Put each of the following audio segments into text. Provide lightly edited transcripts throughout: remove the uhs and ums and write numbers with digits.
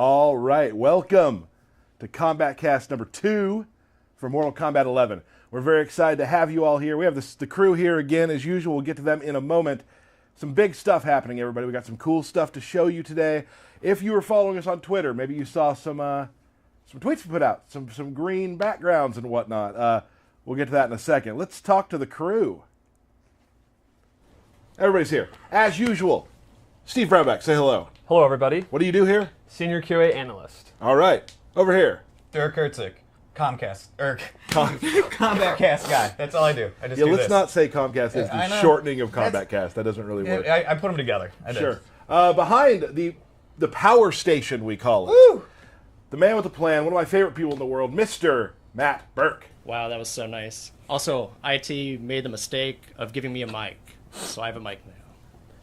All right, welcome to Kombat Cast number 2 for Mortal Kombat 11. We're very excited to have you all here. We have the crew here again, as usual. We'll get to them in a moment. Some big stuff happening, everybody. We got some cool stuff to show you today. If you were following us on Twitter, maybe you saw some tweets we put out, some green backgrounds and whatnot. We'll get to that in a second. Let's talk to the crew. Everybody's here. As usual, Steve Brownback, say hello. Hello, everybody. What do you do here? Senior QA analyst. All right. Over here. Dirk Herzig, Comcast, Kombat Cast guy. That's all I do. I just do let's this. not say Comcast is the shortening of Kombat Cast. That doesn't really work. I put them together. I did. Sure. Behind the power station, we call it. Woo! The man with a plan, one of my favorite people in the world, Mr. Matt Burke. Wow, that was so nice. Also, IT made the mistake of giving me a mic, so I have a mic now.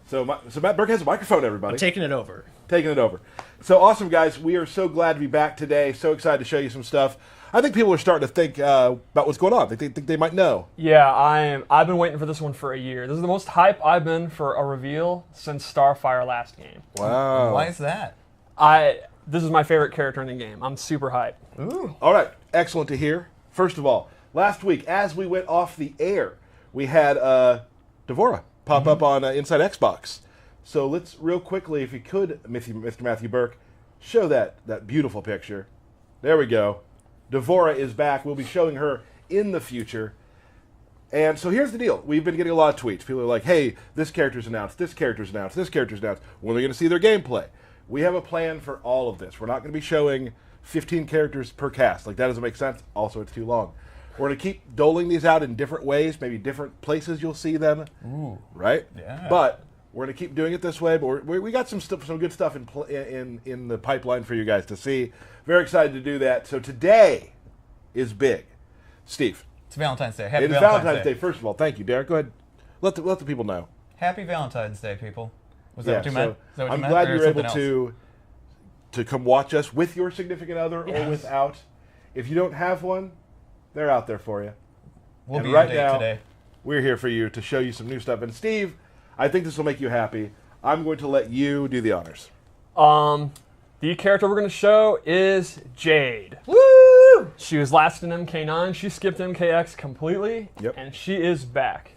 So Matt Burke has a microphone, everybody. I'm taking it over. Taking it over. So awesome, guys. We are so glad to be back today. So excited to show you some stuff. I think people are starting to think about what's going on. They think they might know. Yeah, I've been waiting for this one for a year. This is the most hype I've been for a reveal since Starfire last game. Wow. Why is that? This is my favorite character in the game. I'm super hyped. Ooh. All right. Excellent to hear. First of all, last week, as we went off the air, we had Devora pop up on Inside Xbox. So let's real quickly, if you could, Mr. Matthew Burke, show that beautiful picture. There we go. Devora is back. We'll be showing her in the future. And so here's the deal. We've been getting a lot of tweets. People are like, hey, this character's announced, this character's announced, this character's announced. When are we going to see their gameplay? We have a plan for all of this. We're not going to be showing 15 characters per cast. Like, that doesn't make sense. Also, it's too long. We're going to keep doling these out in different ways, maybe different places you'll see them. Ooh. Right? Yeah. But we're going to keep doing it this way. But we got some good stuff in the pipeline for you guys to see. Very excited to do that. So today is big. Steve. It's Valentine's Day. Happy It is Valentine's Day. First of all, thank you, Derek. Go ahead. Let the people know. Happy Valentine's Day, people. Was that what you so meant? Is that what I'm you meant? glad Or you're something able to come watch us with your significant other or without. If you don't have one, they're out there for you. We'll be right your date now, today. we're here for you to show you some new stuff. And Steve, I think this will make you happy. I'm going to let you do the honors. The character we're going to show is Jade. Woo! She was last in MK9. She skipped MKX completely, and she is back.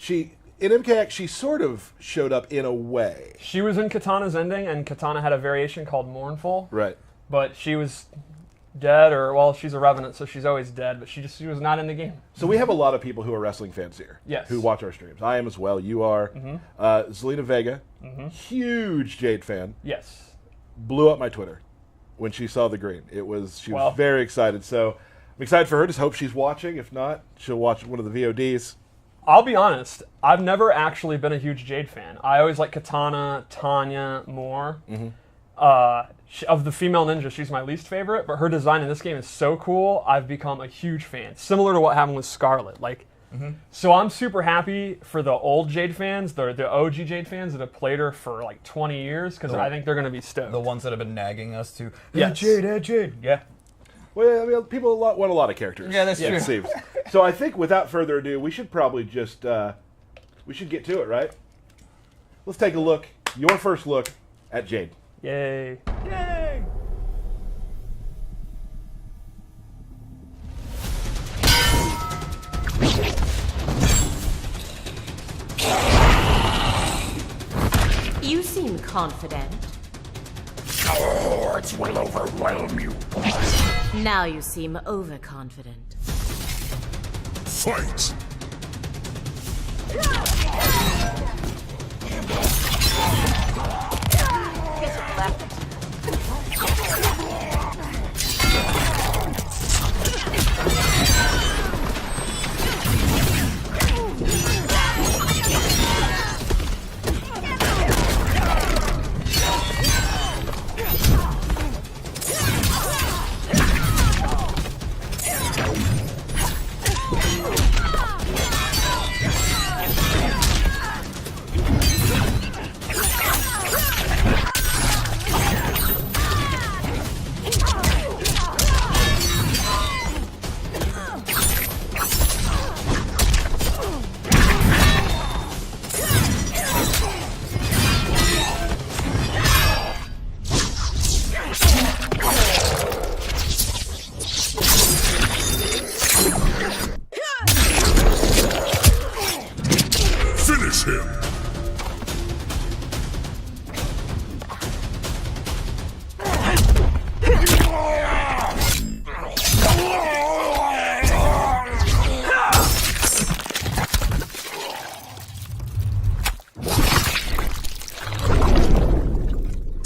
In MKX, she sort of showed up in a way. She was in Katana's ending, and Katana had a variation called Mournful. Right. But she was dead, or, she's a Revenant, so she's always dead, but she was not in the game. So we have a lot of people who are wrestling fans here. Yes. Who watch our streams. I am as well. You are. Zelina Vega, huge Jade fan. Yes. Blew up my Twitter when she saw the green. She was very excited. So I'm excited for her. Just hope she's watching. If not, she'll watch one of the VODs. I'll be honest, I've never actually been a huge Jade fan. I always like Katana, Tanya more. Of the female ninja, she's my least favorite, but her design in this game is so cool, I've become a huge fan. Similar to what happened with Scarlet. So I'm super happy for the old Jade fans, the OG Jade fans that have played her for like 20 years, because I think they're going to be stoked. The ones that have been nagging us to, Yes. Jade. Yeah. Well, I mean, people want a lot of characters. Yeah, that's true. It seems. So I think without further ado, we should probably just we should get to it, right? Let's take a look. Your first look at Jade. Yay. Yay! You seem confident. Our hordes will overwhelm you. Now you seem overconfident. Fight!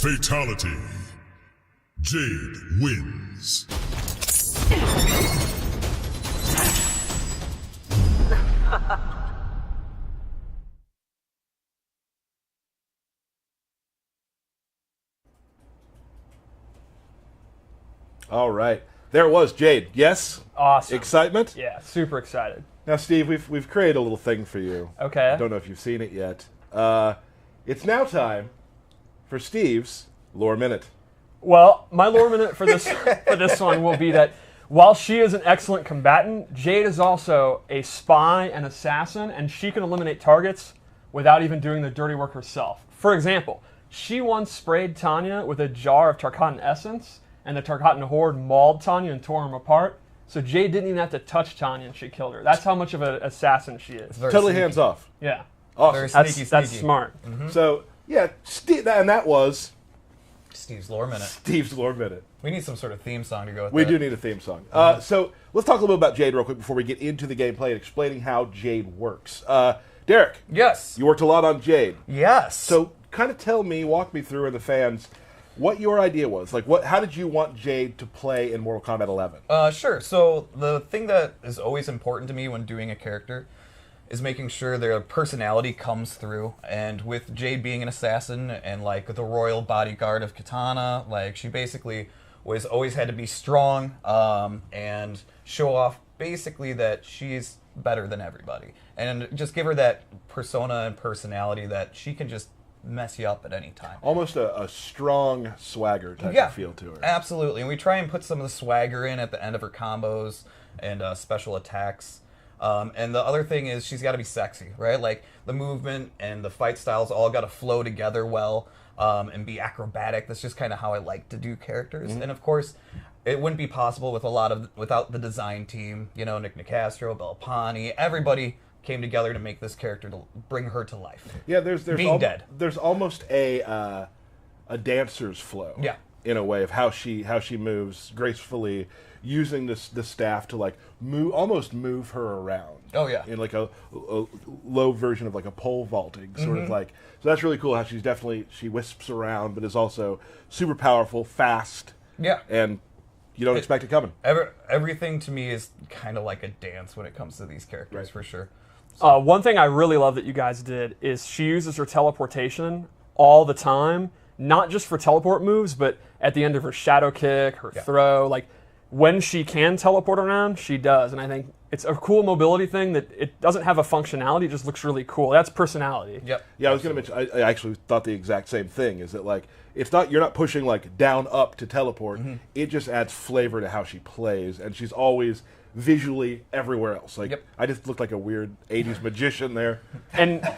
Fatality. Jade wins. All right. There it was, Jade. Yes? Awesome. Excitement? Yeah, super excited. Now, Steve, we've created a little thing for you. Okay. I don't know if you've seen it yet. It's now time for Steve's Lore Minute. Well, my lore minute for this one will be that while she is an excellent combatant, Jade is also a spy and assassin, and she can eliminate targets without even doing the dirty work herself. For example, she once sprayed Tanya with a jar of Tarkatan essence, and the Tarkatan horde mauled Tanya and tore him apart. So Jade didn't even have to touch Tanya, and she killed her. That's how much of an assassin she is. Totally hands off. Yeah. Awesome. Very sneaky. That's smart. Mm-hmm. So, yeah, and that was Steve's Lore Minute. Steve's Lore Minute. We need some sort of theme song to go with We that. do need a theme song. So let's talk a little bit about Jade real quick before we get into the gameplay and explaining how Jade works. Derek, Yes. you worked a lot on Jade. Yes. So kind of walk me through, and the fans, what your idea was. Like, how did you want Jade to play in Mortal Kombat 11? Sure. So the thing that is always important to me when doing a character is making sure their personality comes through. And with Jade being an assassin and like the royal bodyguard of Katana, like she basically always had to be strong and show off basically that she's better than everybody, and just give her that persona and personality that she can just mess you up at any time. Almost a strong swagger type of feel to her. Absolutely. And we try and put some of the swagger in at the end of her combos and special attacks. And the other thing is she's got to be sexy, right? Like the movement and the fight styles all got to flow together well and be acrobatic. That's just kind of how I like to do characters. And of course, it wouldn't be possible without the design team. You know, Nick Nicastro, Belpani, everybody came together to make this character, to bring her to life. Yeah, there's dead. There's almost a dancer's flow. Yeah. In a way of how she moves gracefully, using the staff to like almost move her around. Oh yeah. In like a low version of like a pole vaulting sort of like. So that's really cool how she wisps around, but is also super powerful, fast. Yeah. And you don't expect it coming. Everything to me is kind of like a dance when it comes to these characters, for sure. One thing I really love that you guys did is she uses her teleportation all the time, not just for teleport moves, but at the end of her shadow kick, her throw. Like, when she can teleport around, she does. And I think it's a cool mobility thing that it doesn't have a functionality, it just looks really cool. That's personality. Yep. Yeah, I was going to mention, I actually thought the exact same thing, is that like, you're not pushing like down up to teleport, it just adds flavor to how she plays, and she's always visually everywhere else. Like, I just looked like a weird 80s magician there. And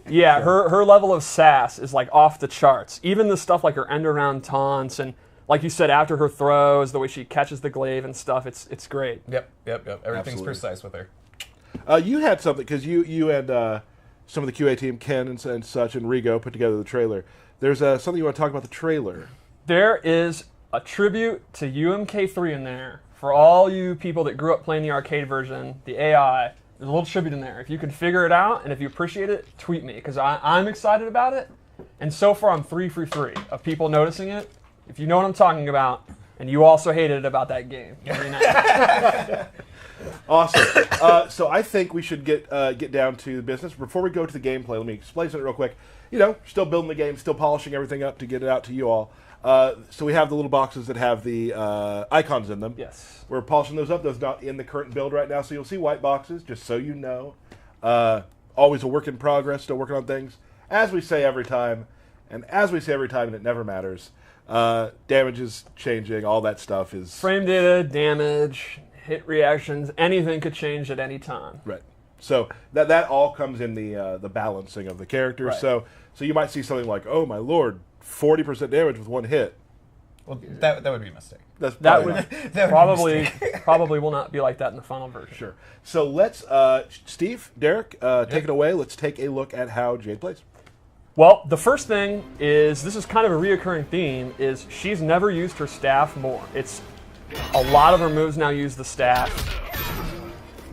yeah, her level of sass is like off the charts. Even the stuff like her end around taunts and, like you said, after her throws, the way she catches the glaive and stuff, it's great. Yep. Everything's Absolutely. precise with her. You had something, because you and some of the QA team, Ken and such, and Rigo put together the trailer. There's something you want to talk about the trailer. There is a tribute to UMK3 in there. For all you people that grew up playing the arcade version, the AI, there's a little tribute in there. If you can figure it out and if you appreciate it, tweet me, because I'm excited about it. And so far, I'm 3 for 3 of people noticing it. If you know what I'm talking about, and you also hated it about that game. Very nice. Awesome. So I think we should get down to the business. Before we go to the gameplay, let me explain something real quick. You know, still building the game, still polishing everything up to get it out to you all. So we have the little boxes that have the icons in them. Yes. We're polishing those up. Those are not in the current build right now, so you'll see white boxes, just so you know. Always a work in progress, still working on things. As we say every time, and it never matters, damage is changing, all that stuff is... Frame data, damage, hit reactions, anything could change at any time. Right. So that all comes in the balancing of the characters. Right. So you might see something like, oh my lord, 40% damage with one hit. Well, that would be a mistake. That Probably will not be like that in the final version. Sure. So let's, Steve, Derek, take it away. Let's take a look at how Jade plays. Well, the first thing is, this is kind of a reoccurring theme, is she's never used her staff more. It's a lot of her moves now use the staff.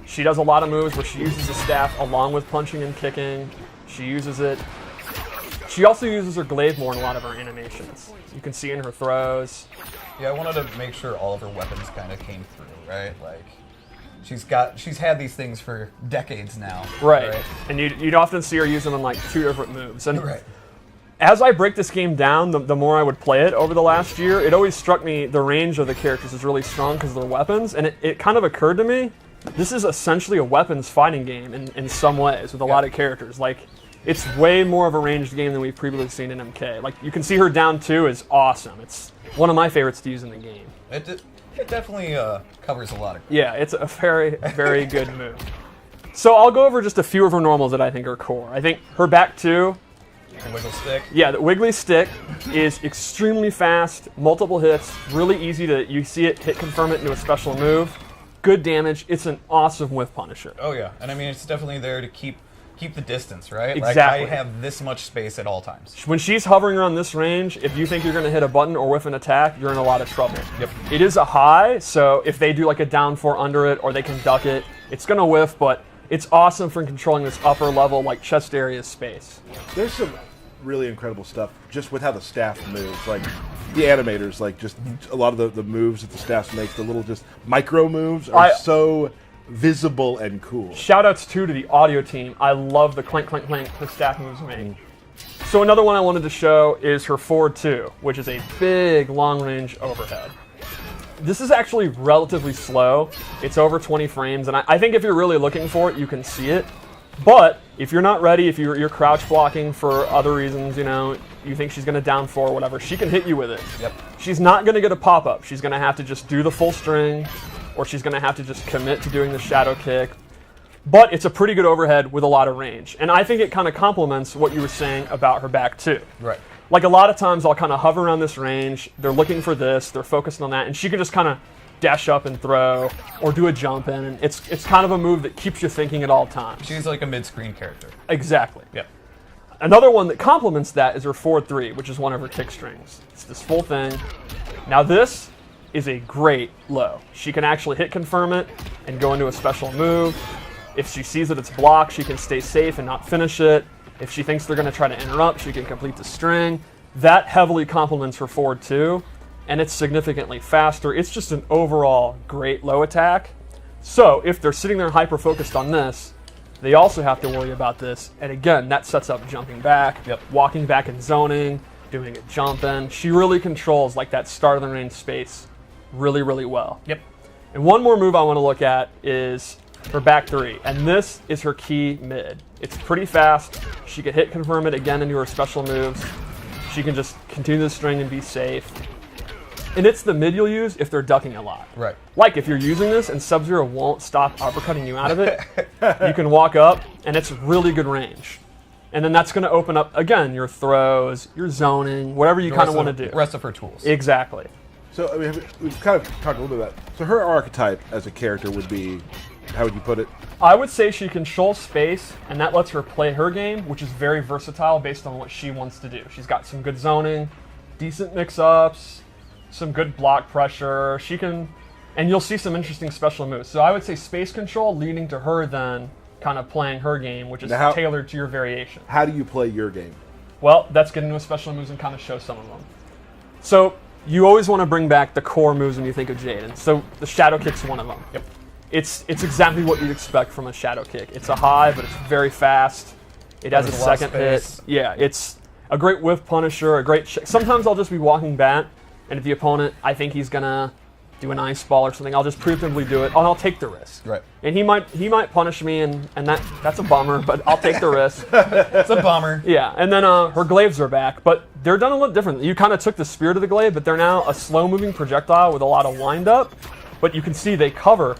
She does a lot of moves where she uses the staff along with punching and kicking. She she also uses her glaive more in a lot of her animations. You can see in her throws. Yeah, I wanted to make sure all of her weapons kind of came through, right? Like, she's had these things for decades now. Right. And you'd often see her use them in like 2 different moves. And Right. as I break this game down, the more I would play it over the last year, it always struck me the range of the characters is really strong because of their weapons. And it kind of occurred to me, this is essentially a weapons fighting game in some ways with a lot of characters. Like, it's way more of a ranged game than we've previously seen in MK. Like, you can see her down 2 is awesome. It's one of my favorites to use in the game. It definitely covers a lot of. Yeah, it's a very, very good move. So I'll go over just a few of her normals that I think are core. I think her back 2. The wiggle stick. Yeah, the wiggly stick is extremely fast, multiple hits, really easy to, you see it, hit confirm it into a special move. Good damage. It's an awesome whiff punisher. Oh yeah, and I mean it's definitely there to keep the distance, right? Exactly. Like I have this much space at all times. When she's hovering around this range, if you think you're going to hit a button or whiff an attack, you're in a lot of trouble. Yep. It is a high, so if they do like a down 4 under it or they can duck it, it's going to whiff, but it's awesome for controlling this upper level like chest area space. There's some really incredible stuff just with how the staff moves. Like the animators, like just a lot of the moves that the staff makes, the little just micro moves are so visible and cool. Shoutouts too to the audio team. I love the clank, clank, clank her staff moves make. So another one I wanted to show is her forward 2, which is a big long-range overhead. This is actually relatively slow. It's over 20 frames, and I think if you're really looking for it, you can see it. But if you're not ready, if you're crouch blocking for other reasons, you know, you think she's going to down 4 or whatever, she can hit you with it. Yep. She's not going to get a pop-up. She's going to have to just do the full string, or she's going to have to just commit to doing the shadow kick. But it's a pretty good overhead with a lot of range. And I think it kind of complements what you were saying about her back too. Right. Like a lot of times I'll kind of hover around this range, they're looking for this, they're focused on that, and she can just kind of dash up and throw, or do a jump in, and it's kind of a move that keeps you thinking at all times. She's like a mid-screen character. Exactly. Yep. Another one that complements that is her forward 3, which is one of her kick strings. It's this full thing. Now this is a great low. She can actually hit confirm it and go into a special move. If she sees that it's blocked, she can stay safe and not finish it. If she thinks they're going to try to interrupt, she can complete the string. That heavily complements her forward 2, and it's significantly faster. It's just an overall great low attack. So if they're sitting there hyper-focused on this, they also have to worry about this. And again, that sets up jumping back, walking back and zoning, doing a jump in. She really controls like that start of the range space really, really well. Yep. And one more move I want to look at is her back 3, and this is her key mid. It's pretty fast. She can hit confirm it again into her special moves. She can just continue the string and be safe. And it's the mid you'll use if they're ducking a lot. Right. Like if you're using this and Sub-Zero won't stop uppercutting you out of it, you can walk up and it's really good range. And then that's going to open up, again, your throws, your zoning, whatever you kind of want to do. The rest of her tools. Exactly. So I mean, we've kind of talked a little bit about. So her archetype as a character would be, how would you put it? I would say she controls space, and that lets her play her game, which is very versatile based on what she wants to do. She's got some good zoning, decent mix-ups, some good block pressure. She can, and you'll see some interesting special moves. So I would say space control leading to her then kind of playing her game, which is tailored to your variation. How do you play your game? Well, that's getting into special moves and kind of show some of them. So you always want to bring back the core moves when you think of Jade, and so the shadow kick's one of them. Yep. It's exactly what you'd expect from a shadow kick. It's a high, but it's very fast. It has a second hit. Yeah, it's a great whiff punisher, a great sometimes I'll just be walking back, and if the opponent, I think he's gonna do an ice ball or something, I'll just preemptively do it, and I'll take the risk. Right. And he might punish me, and that's a bummer, but I'll take the risk. It's a bummer. Yeah, and then her glaives are back, but they're done a little differently. You kind of took the spirit of the glaive, but they're now a slow-moving projectile with a lot of wind-up, but you can see they cover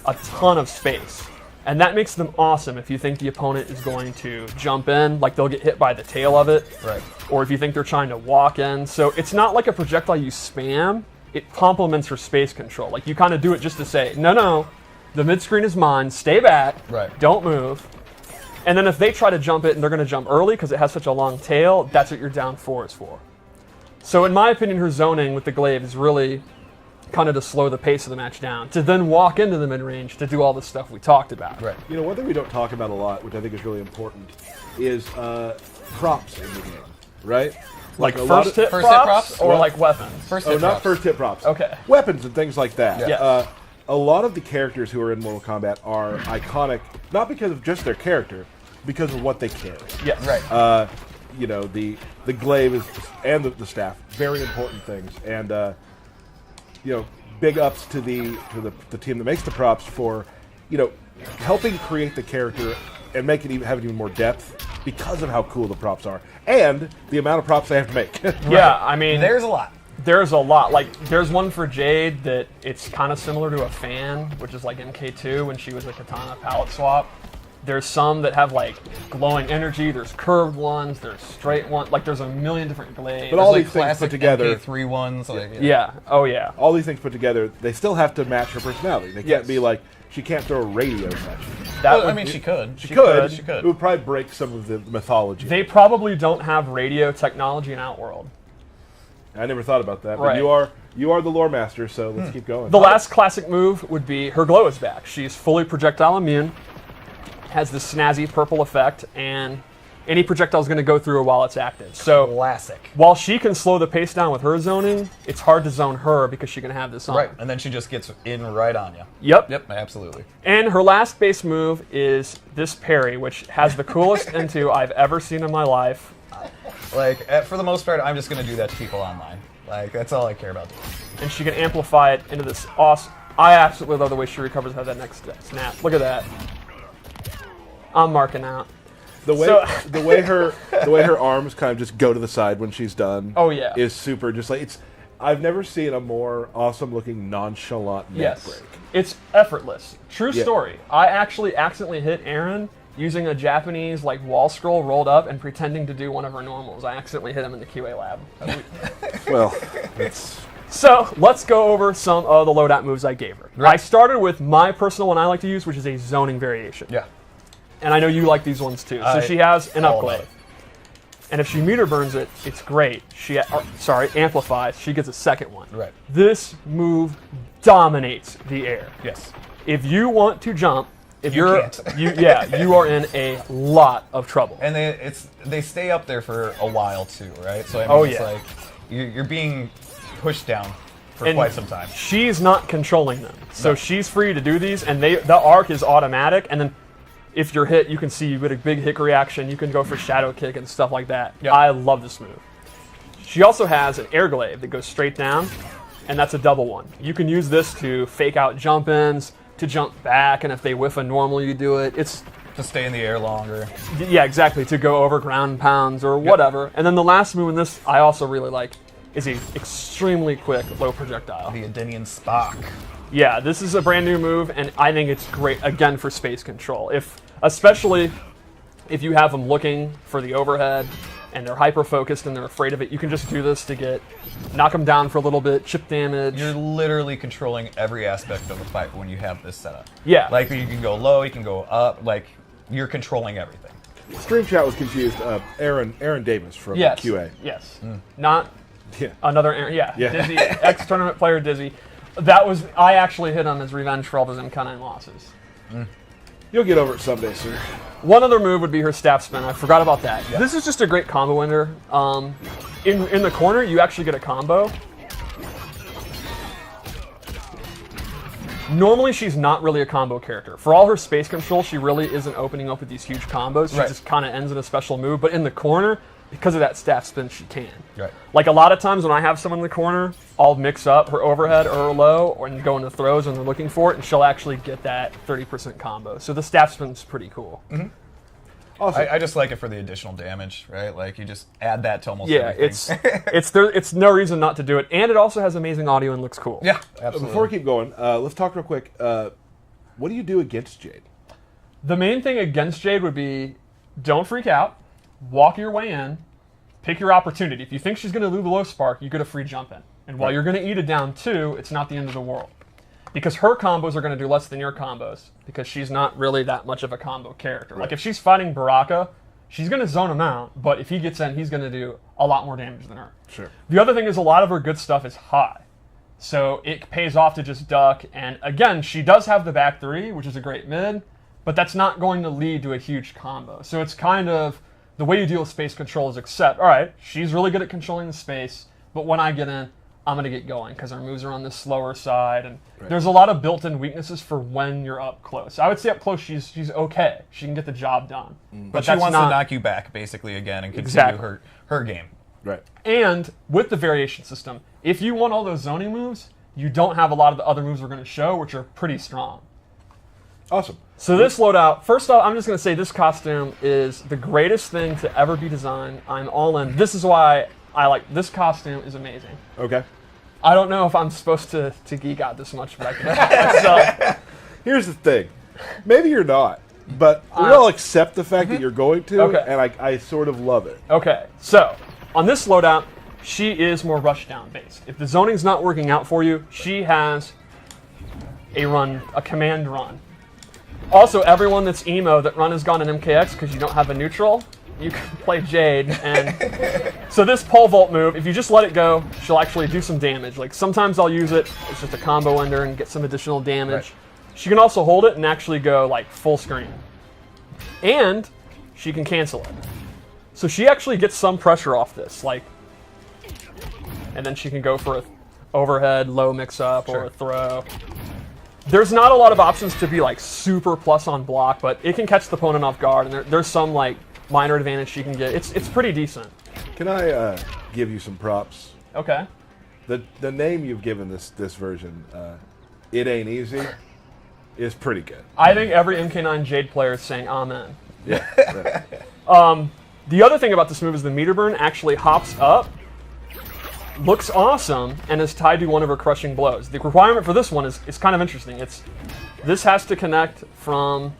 a ton of space. And that makes them awesome if you think the opponent is going to jump in, like they'll get hit by the tail of it. Right. Or if you think they're trying to walk in. So it's not like a projectile you spam, it complements her space control. Like you kind of do it just to say, no, the mid-screen is mine, stay back, don't move. And then if they try to jump it and they're going to jump early because it has such a long tail, that's what your down 4 is for. So in my opinion, her zoning with the glaive is really kind of to slow the pace of the match down, to then walk into the mid-range to do all the stuff we talked about. Right. You know, one thing we don't talk about a lot, which I think is really important, is props in the game. right? Like a lot first of- hit first hit props, props? or Well, like weapons? First Oh, hit not props. first hit props. Okay. Weapons and things like that. Yeah. A lot of the characters who are in Mortal Kombat are iconic, not because of just their character, because of what they carry. Yes. Right. You know, the glaive is, and the staff, very important things. And you know, big ups to the team that makes the props for, you know, helping create the character and make it have even more depth because of how cool the props are and the amount of props they have to make. Yeah, I mean, There's a lot. there's a lot. Like, there's one for Jade that it's kind of similar to a fan, which is like MK2 when she was a katana palette swap. There's some that have like glowing energy. There's curved ones. There's straight ones. Like, there's a million different glaives. But all Like these things classic put together, MP3 ones. Like, yeah. Oh yeah. all these things put together, they still have to match her personality. They can't Yes. be like, she can't throw a radio at you. That Well, I would mean, be- she could. She could. She could. It would probably break some of the mythology. They probably don't have radio technology in Outworld. I never thought about that, but Right. you are the lore master, so let's keep going. The last classic move would be her glow is back. She's fully projectile immune, has this snazzy purple effect, and any projectile is going to go through her while it's active. So Classic. while she can slow the pace down with her zoning, it's hard to zone her because she can have this on. Right. And then she just gets in right on you. Yep. Yep, absolutely. And her last base move is this parry, which has the coolest into I've ever seen in my life. Like, for the most part, I'm just going to do that to people online. Like, that's all I care about doing. And she can amplify it into this awesome... I absolutely love the way she recovers how that next snap. Look at that. I'm marking out. The way So- the way her arms kind of just go to the side when she's done. Oh, yeah. is super. Just like it's. I've never seen a more awesome looking nonchalant neck Yes. break. It's effortless. True Yeah. story. I actually accidentally hit Aaron using a Japanese like wall scroll rolled up and pretending to do one of her normals. I accidentally hit him in the QA lab. Well, it's So let's go over some of the loadout moves I gave her. I started with my personal one I like to use, which is a zoning variation. Yeah. And I know you like these ones too. So I she has an all upglaive. love And if she meter burns it, it's great. She amplifies. She gets a second one. Right. This move dominates the air. Yes. If you want to jump, if You you're can't. you are in a lot of trouble. And they stay up there for a while too, right? So I mean, Oh, it's yeah. like you're being pushed down for And quite some time. She's not controlling them, so she's free to do these, and the arc is automatic. And then if you're hit, you can see you get a big hit reaction. You can go for shadow kick and stuff like that. Yep. I love this move. She also has an air glaive that goes straight down, and that's a double one. You can use this to fake out jump ins, to jump back, and if they whiff a normal, you do it. It's To stay in the air longer. Yeah, exactly, to go over ground pounds or whatever. And then the last move in this I also really like is a extremely quick low projectile. The Adinian Spock. Yeah, this is a brand new move, and I think it's great, again, for space control. Especially if you have them looking for the overhead, and they're hyper-focused and they're afraid of it, you can just do this to knock them down for a little bit, chip damage. You're literally controlling every aspect of the fight when you have this setup. Yeah. Like, you can go low, you can go up, like, you're controlling everything. Stream chat was confused. Aaron Davis from Yes. QA. Yes. Not Yeah. another Aaron. Yeah. Yeah. Dizzy, ex-tournament player Dizzy. I actually hit on his revenge for all those MK9 losses. You'll get over it someday, sir. One other move would be her staff spin. I forgot about that. This is just a great combo ender. In the corner, you actually get a combo. Normally, she's not really a combo character. For all her space control, she really isn't opening up with these huge combos. She Right. just kind of ends in a special move. But in the corner, because of that staff spin, she can. Right. Like a lot of times when I have someone in the corner, I'll mix up her overhead or her low and go into throws when they're looking for it, and she'll actually get that 30% combo. So the staff spin's pretty cool. Awesome. I just like it for the additional damage, right? Like, you just add that to almost Yeah, everything. it's no reason not to do it, and it also has amazing audio and looks cool. Yeah, absolutely. Before we keep going, let's talk real quick. What do you do against Jade? The main thing against Jade would be don't freak out, walk your way in, pick your opportunity. If you think she's going to do the low spark, you get a free jump in. And while you're going to eat it down too, it's not the end of the world. Because her combos are going to do less than your combos, because she's not really that much of a combo character. Like if she's fighting Baraka, she's going to zone him out, but if he gets in, he's going to do a lot more damage than her. Sure. The other thing is a lot of her good stuff is high. So it pays off to just duck. And again, she does have the back three, which is a great mid, but that's not going to lead to a huge combo. So it's kind of the way you deal with space control is accept, all right, she's really good at controlling the space, but when I get in, I'm going to get going because our moves are on the slower side. And there's a lot of built-in weaknesses for when you're up close. I would say up close, she's okay. She can get the job done. But she wants to knock you back, basically, again, and continue her game. Right. And with the variation system, if you want all those zoning moves, you don't have a lot of the other moves we're going to show, which are pretty strong. Awesome. So this loadout, first off, I'm just going to say this costume is the greatest thing to ever be designed. I'm all in. This is why I like this costume. Is amazing. Okay. I don't know if I'm supposed to geek out this much, but I can. So, here's the thing. Maybe you're not, but we all accept the fact that you're going to, Okay. and I sort of love it. okay, so on this loadout, she is more rushdown based. If the zoning's not working out for you, she has a command run. Also, everyone that's emo, that run is gone in MKX because you don't have a neutral. You can play Jade, and so this pole vault move, if you just let it go, she'll actually do some damage. Like sometimes I'll use it, it's just a combo ender and get some additional damage. Right. She can also hold it and actually go like full screen. And she can cancel it. So she actually gets some pressure off this, like, and then she can go for a overhead, low mix-up, or a throw. There's not a lot of options to be like super plus on block, but it can catch the opponent off guard, and there's some like minor advantage she can get. It's pretty decent. Can I give you some props? Okay. The name you've given this version, It Ain't Easy, is pretty good. I think every MK9 Jade player is saying amen. Yeah. The other thing about this move is the meter burn actually hops up, looks awesome, and is tied to one of her crushing blows. The requirement for this one is kind of interesting. This has to connect from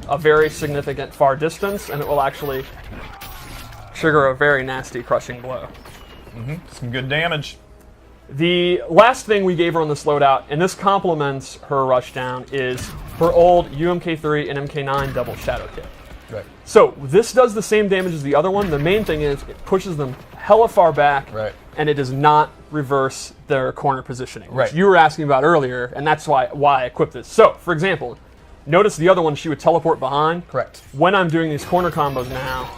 a very significant far distance, and it will actually trigger a very nasty crushing blow. Some good damage. The last thing we gave her on this loadout, and this complements her rushdown, is her old UMK3 and MK9 double shadow kick. Right. So this does the same damage as the other one. The main thing is it pushes them hella far back, and it does not reverse their corner positioning, which you were asking about earlier, and that's why I equipped this. So, for example, notice the other one, she would teleport behind. Correct. When I'm doing these corner combos now,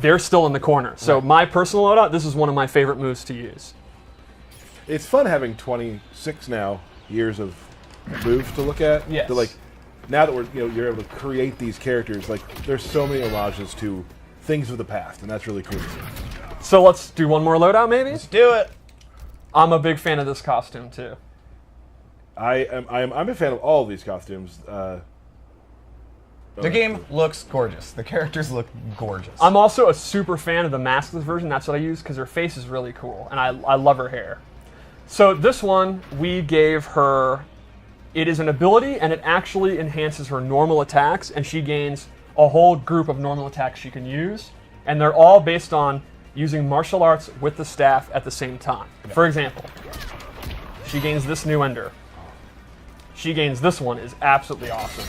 they're still in the corner. So my personal loadout, this is one of my favorite moves to use. It's fun having 26 now years of moves to look at. Yes. Like, now that you're able to create these characters, like there's so many homages to things of the past, and that's really cool to see. So let's do one more loadout, maybe? Let's do it. I'm a big fan of this costume, too. I'm a fan of all of these costumes. The game looks gorgeous. The characters look gorgeous. I'm also a super fan of the maskless version. That's what I use because her face is really cool, and I love her hair. So this one, we gave her... It is an ability, and it actually enhances her normal attacks, and she gains a whole group of normal attacks she can use, and they're all based on using martial arts with the staff at the same time. For example, she gains this new ender. She gains this one, is absolutely awesome.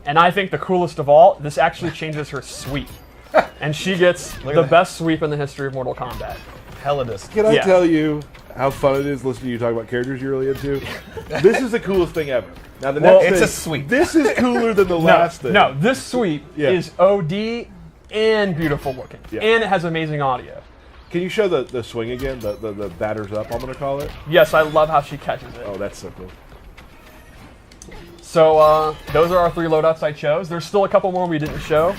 And I think the coolest of all, this actually changes her sweep. And she gets the best sweep in the history of Mortal Kombat. Hella disc. Can I tell you how fun it is listening to you talk about characters you're really into? This is the coolest thing ever. Now the next it's thing, a sweep. This is cooler than the last thing. No, this sweep is OD and beautiful looking. And it has amazing audio. Can you show the swing again? The batters up, I'm going to call it? Yes, I love how she catches it. Oh, that's so cool. So those are our 3 loadouts I chose. There's still a couple more we didn't show.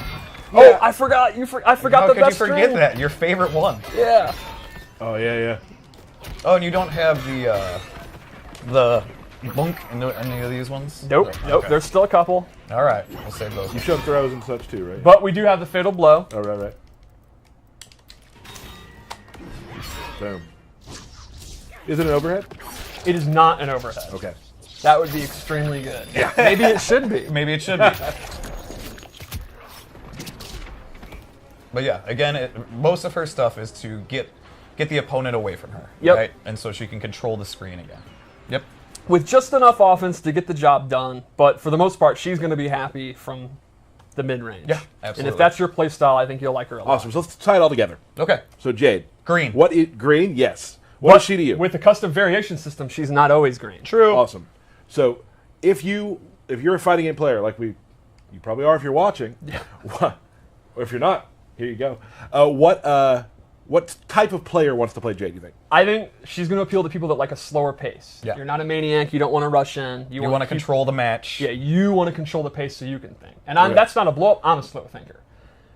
Yeah. Oh, I forgot. I forgot How the could best you forget string. that? Your favorite one. Yeah. Oh, yeah. Oh, and you don't have the bunk in any of these ones? Nope. Okay. There's still a couple. All right, we'll save those. You showed throws and such too, right? But we do have the fatal blow. Oh, right. Boom. Is it an overhead? It is not an overhead. Okay. That would be extremely good. Yeah. Maybe it should be. Maybe it should be. But yeah, again, most of her stuff is to get the opponent away from her. Yep. Right? And so she can control the screen again. Yep. With just enough offense to get the job done, but for the most part, she's going to be happy from the mid-range. Yeah, absolutely. And if that's your play style, I think you'll like her a lot. Awesome. So let's tie it all together. Okay. So Jade. Green. Green? Yes. What is she to you? With the custom variation system, she's not always green. True. Awesome. So if you're a fighting game player, like we you probably are if you're watching. Yeah. Or if you're not, here you go. What type of player wants to play Jade, do you think? I think she's going to appeal to people that like a slower pace. Yeah. You're not a maniac. You don't want to rush in. You want to control the match. Yeah, you want to control the pace so you can think. And that's not a blow up. I'm a slow thinker.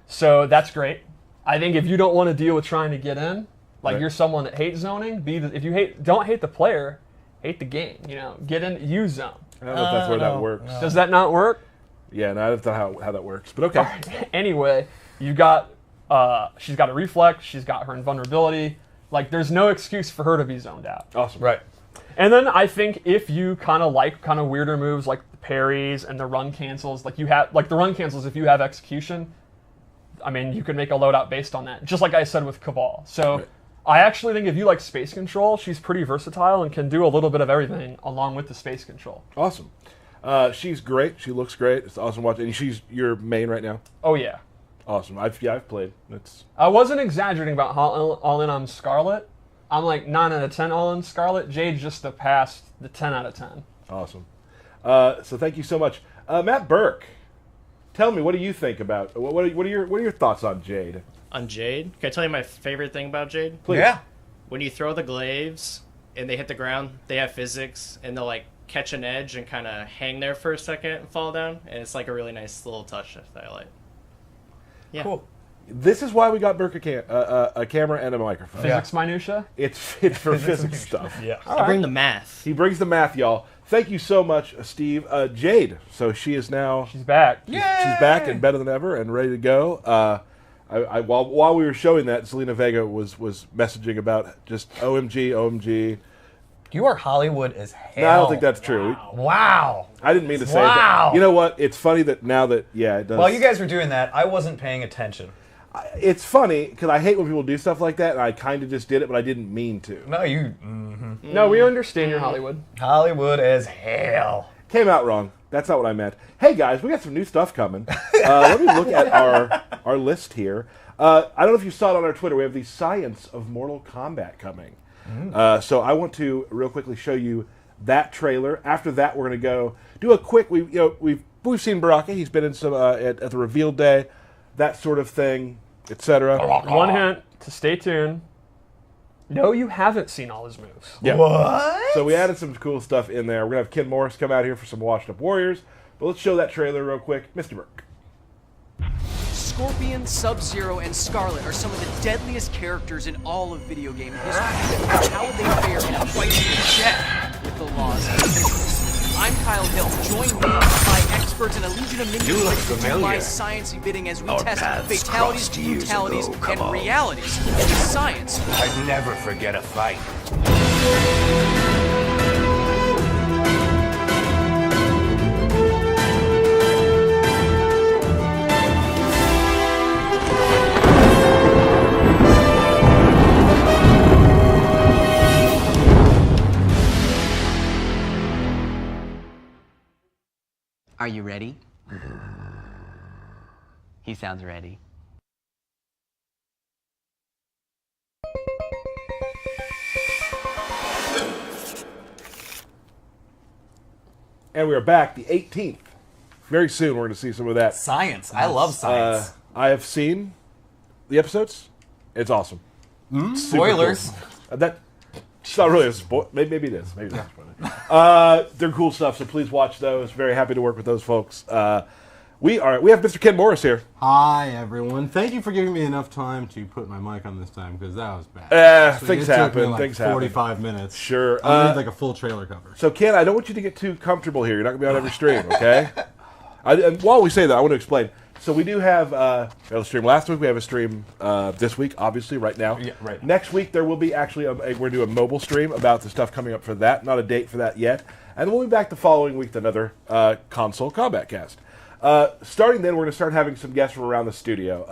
So that's great. I think if you don't want to deal with trying to get in, like you're someone that hates zoning, don't hate the player, hate the game. Get in, use zone. I don't know if that's where that works. No. Does that not work? Yeah, no, that's not how that works. But okay. Right. Anyway, you got she's got a reflex, she's got her invulnerability. Like, there's no excuse for her to be zoned out. Awesome. Right. And then I think if you kind of like weirder moves like the parries and the run cancels, like the run cancels, if you have execution, I mean, you could make a loadout based on that, just like I said with Cabal. So right. I actually think if you like space control, she's pretty versatile and can do a little bit of everything along with the space control. Awesome. She's great. She looks great. It's awesome watching. And she's your main right now? Oh, yeah. Awesome. I've played. I wasn't exaggerating about all in on Scarlet. I'm like 9 out of 10 all in Scarlet. Jade's just past the 10 out of 10. Awesome. So thank you so much. Matt Burke, tell me, what do you think about, what are your thoughts on Jade? On Jade? Can I tell you my favorite thing about Jade? Please. Yeah. When you throw the glaives and they hit the ground, they have physics, and they'll like catch an edge and kind of hang there for a second and fall down, and it's like a really nice little touch that I like. Yeah. Cool. This is why we got Burke a camera and a microphone. Physics minutia? It's for physics stuff. Yeah. I bring the math. He brings the math, y'all. Thank you so much, Steve. Jade. So she is now. She's back. She's back and better than ever and ready to go. While we were showing that, Selena Vega was messaging about just OMG. You are Hollywood as hell. No, I don't think that's true. Wow. I didn't mean to say Wow. that. You know what? It's funny that now that, it does. While you guys were doing that, I wasn't paying attention. It's funny because I hate when people do stuff like that, and I kind of just did it, but I didn't mean to. No, you... No, we understand you're Hollywood. Hollywood as hell. Came out wrong. That's not what I meant. Hey, guys, we got some new stuff coming. Let me look at our list here. I don't know if you saw it on our Twitter. We have the Science of Mortal Kombat coming. So I want to real quickly show you that trailer. After that, we're going to go do a quick. We've seen Baraka. He's been in some at the reveal day, that sort of thing, etc. One hint to stay tuned. No, you haven't seen all his moves. Yeah. What? So we added some cool stuff in there. We're gonna have Ken Morris come out here for some washed up warriors. But let's show that trailer real quick, Mr. Burke. Scorpion, Sub-Zero, and Scarlet are some of the deadliest characters in all of video game history. How would they fare in a fight to the death with the laws of physics? I'm Kyle Hill. Join me, my experts, and a legion of minions to do my sciencey bidding as we test fatalities, brutalities, and realities in science. I'd never forget a fight. Are you ready? He sounds ready. And we are back, the 18th. Very soon we're going to see some of that. Science. I love science. I have seen the episodes. It's awesome. Super Spoilers. Cool. It's not really a spoiler. Maybe it is. Maybe it's not spoiler. They're cool stuff, so please watch those. Very happy to work with those folks. We have Mr. Ken Morris here. Hi, everyone. Thank you for giving me enough time to put my mic on this time, because that was bad. Things it happen. Took me like things happen. 45 minutes. Sure. I need like a full trailer cover. So, Ken, I don't want you to get too comfortable here. You're not going to be on every stream, okay? And while we say that, I want to explain. So we do have a stream last week. We have a stream this week, obviously, right now. Yeah, right. Next week, there will be actually, we're going to do a mobile stream about the stuff coming up for that. Not a date for that yet. And we'll be back the following week with another console combat cast. Starting then, we're going to start having some guests from around the studio.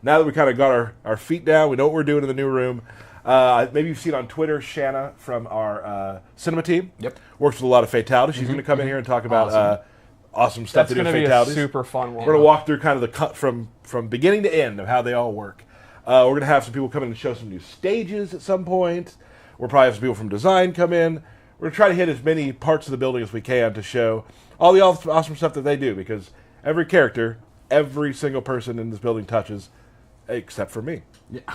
Now that we kind of got our feet down, we know what we're doing in the new room. Maybe you've seen on Twitter, Shanna from our cinema team. Yep. Works with a lot of fatalities. She's going to come in here and talk about awesome stuff That's to do with going to be a fatalities. super fun one. We're going to walk through kind of the cut from beginning to end of how they all work. We're going to have some people come in and show some new stages at some point. We'll probably have some people from design come in. We're going to try to hit as many parts of the building as we can to show all the awesome stuff that they do, because every character, every single person in this building touches, except for me.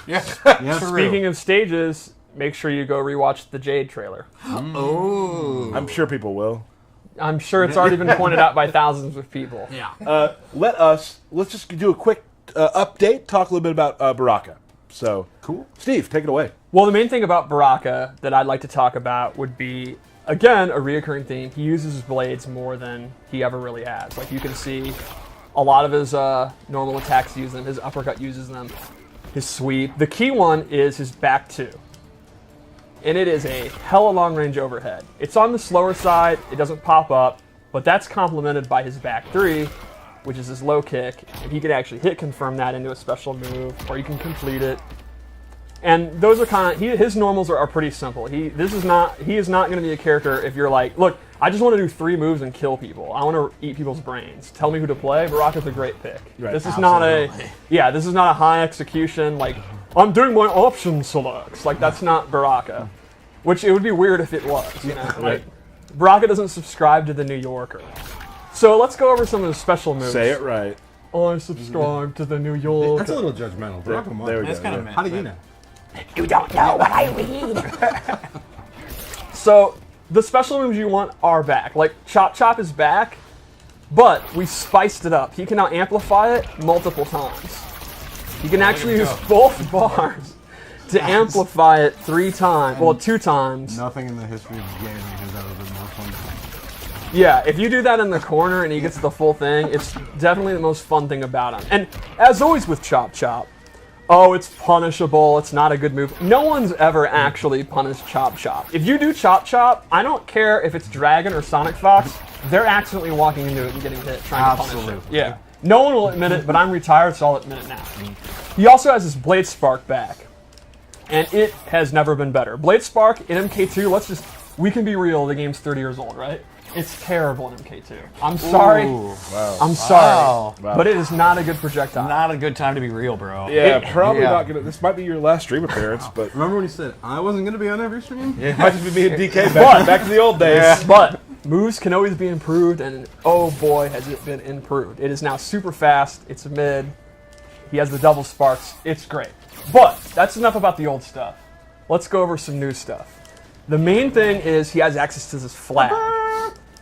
Yeah. Speaking of stages, make sure you go rewatch the Jade trailer. Oh. I'm sure people will. I'm sure it's already been pointed out by thousands of people. Yeah. Let's just do a quick update, talk a little bit about Baraka. So, cool. Steve, take it away. Well, the main thing about Baraka that I'd like to talk about would be, again, a reoccurring theme. He uses his blades more than he ever really has. Like, you can see a lot of his normal attacks use them, his uppercut uses them, his sweep. The key one is his back two. And it is a hella long range overhead. It's on the slower side, it doesn't pop up, but that's complemented by his back three, which is his low kick, and he can actually hit confirm that into a special move, or you can complete it. And those are kind of, his normals are pretty simple. He is not going to be a character if you're like, look, I just want to do 3 moves and kill people. I want to eat people's brains. Tell me who to play. Baraka's a great pick. Right. This is not a high execution, like, I'm doing my option selects. Like, that's not Baraka. Which it would be weird if it was, you know. Like, Baraka doesn't subscribe to the New Yorker. So let's go over some of the special moves. Say it right. I subscribe to the New Yorker. That's a little judgmental. Baraka might. There we go. That's kind of How do you know? You don't know what I mean. So the special moves you want are back. Like Chop Chop is back, but we spiced it up. He can now amplify it multiple times. He can actually use both bars to amplify it 3 times. Well, 2 times. Nothing in the history of gaming has ever been more fun. Yeah, if you do that in the corner and he gets the full thing, it's definitely the most fun thing about him. And as always with Chop Chop, oh, it's punishable, it's not a good move. No one's ever actually punished Chop Chop. If you do Chop Chop, I don't care if it's Dragon or Sonic Fox, they're accidentally walking into it and getting hit trying to punish it. Yeah. No one will admit it, but I'm retired, so I'll admit it now. He also has his Blade Spark back, and it has never been better. Blade Spark in MK2, we can be real, the game's 30 years old, right? It's terrible in MK2. I'm sorry. Ooh, wow. I'm sorry. Wow. But it is not a good projectile. Not a good time to be real, bro. Yeah, probably not gonna. This might be your last stream appearance, but Remember when you said I wasn't going to be on every stream? it might just be me and DK back to the old days. But moves can always be improved, and oh boy, has it been improved. It is now super fast. It's mid. He has the double sparks. It's great. But that's enough about the old stuff. Let's go over some new stuff. The main thing is he has access to this flag.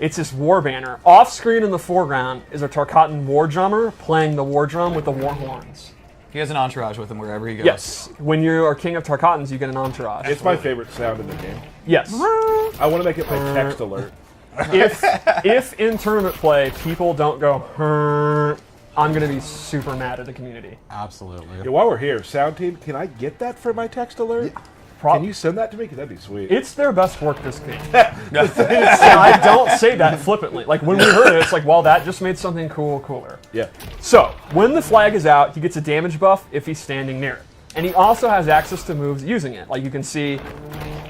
It's this war banner. Off screen in the foreground is a Tarkatan war drummer playing the war drum with the war horns. He has an entourage with him wherever he goes. Yes. When you are king of Tarkatans, you get an entourage. It's my favorite sound in the game. Yes. I want to make it my text alert. If in tournament play people don't go, "Hurr," I'm going to be super mad at the community. Absolutely. Yeah, while we're here, sound team, can I get that for my text alert? Yeah. Can you send that to me? Because that'd be sweet. It's their best work this game. And I don't say that flippantly. Like, when we heard it, it's like, well, that just made something cooler. Yeah. So, when the flag is out, he gets a damage buff if he's standing near it. And he also has access to moves using it. Like, you can see,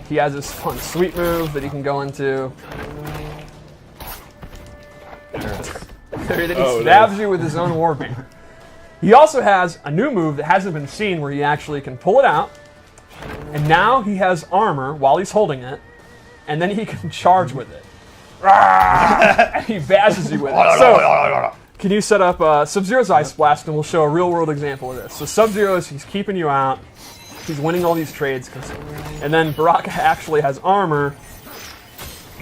he has this fun sweep move that he can go into. That he stabs you with his own war banner. He also has a new move that hasn't been seen where he actually can pull it out. And now he has armor while he's holding it, and then he can charge with it. And he bashes you with it. So, can you set up Sub-Zero's Ice Blast, and we'll show a real-world example of this. So Sub-Zero's, he's keeping you out. He's winning all these trades. And then Baraka actually has armor.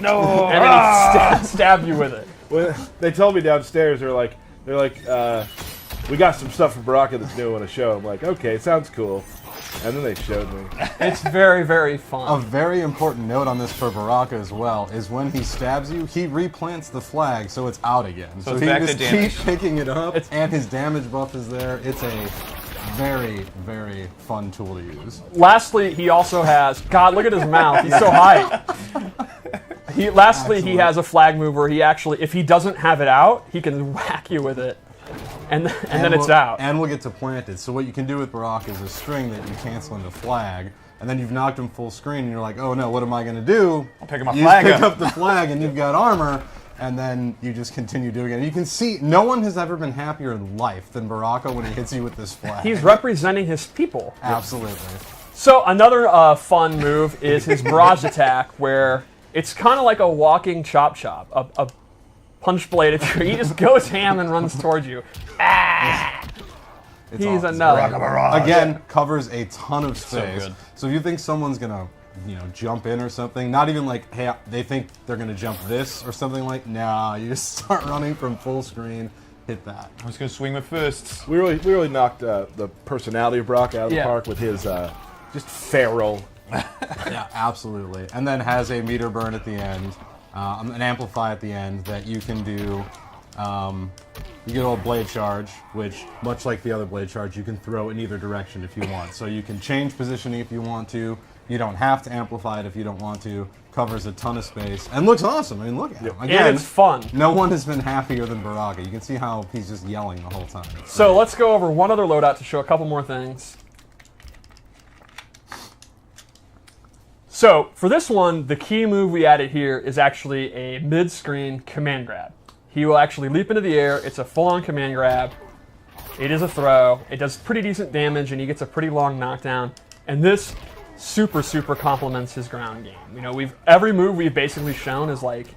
No! And then he stabs you with it. When they told me downstairs, they're like, we got some stuff from Baraka that's new on a show. I'm like, okay, sounds cool. And then they showed me. It's very, very fun. A very important note on this for Baraka as well is when he stabs you, he replants the flag so it's out again. So he just keeps picking it up, and his damage buff is there. It's a very, very fun tool to use. Lastly, he also has... God, look at his mouth. He's so high. He has a flag move where he actually, if he doesn't have it out, he can whack you with it. And then it's out. And we'll get to planted. So what you can do with Baraka is a string that you cancel into flag, and then you've knocked him full screen, and you're like, oh no, what am I going to do? I'll pick my you flag pick up the flag, and you've got armor, and then you just continue doing it. And you can see, no one has ever been happier in life than Baraka when he hits you with this flag. He's representing his people. Absolutely. So another fun move is his barrage attack, where it's kind of like a walking Chop Chop. punch blade at you. He just goes ham and runs towards you. Ah! He's another. Again, covers a ton of space. good. So if you think someone's gonna, jump in or something, not even like, hey, they think they're gonna jump this or something like, nah, you just start running from full screen, hit that. I'm just gonna swing with fists. We really knocked the personality of Brock out of the park with his just feral. Yeah, absolutely. And then has a meter burn at the end, an amplify at the end that you can do. You get a little blade charge, which, much like the other blade charge, you can throw in either direction if you want. So you can change positioning if you want to. You don't have to amplify it if you don't want to. Covers a ton of space and looks awesome. I mean, look at him. Again, and it's fun. No one has been happier than Baraka. You can see how he's just yelling the whole time. So let's go over one other loadout to show a couple more things. So for this one, the key move we added here is actually a mid-screen command grab. He will actually leap into the air. It's a full-on command grab. It is a throw. It does pretty decent damage, and he gets a pretty long knockdown. And this super complements his ground game. Every move we've basically shown is like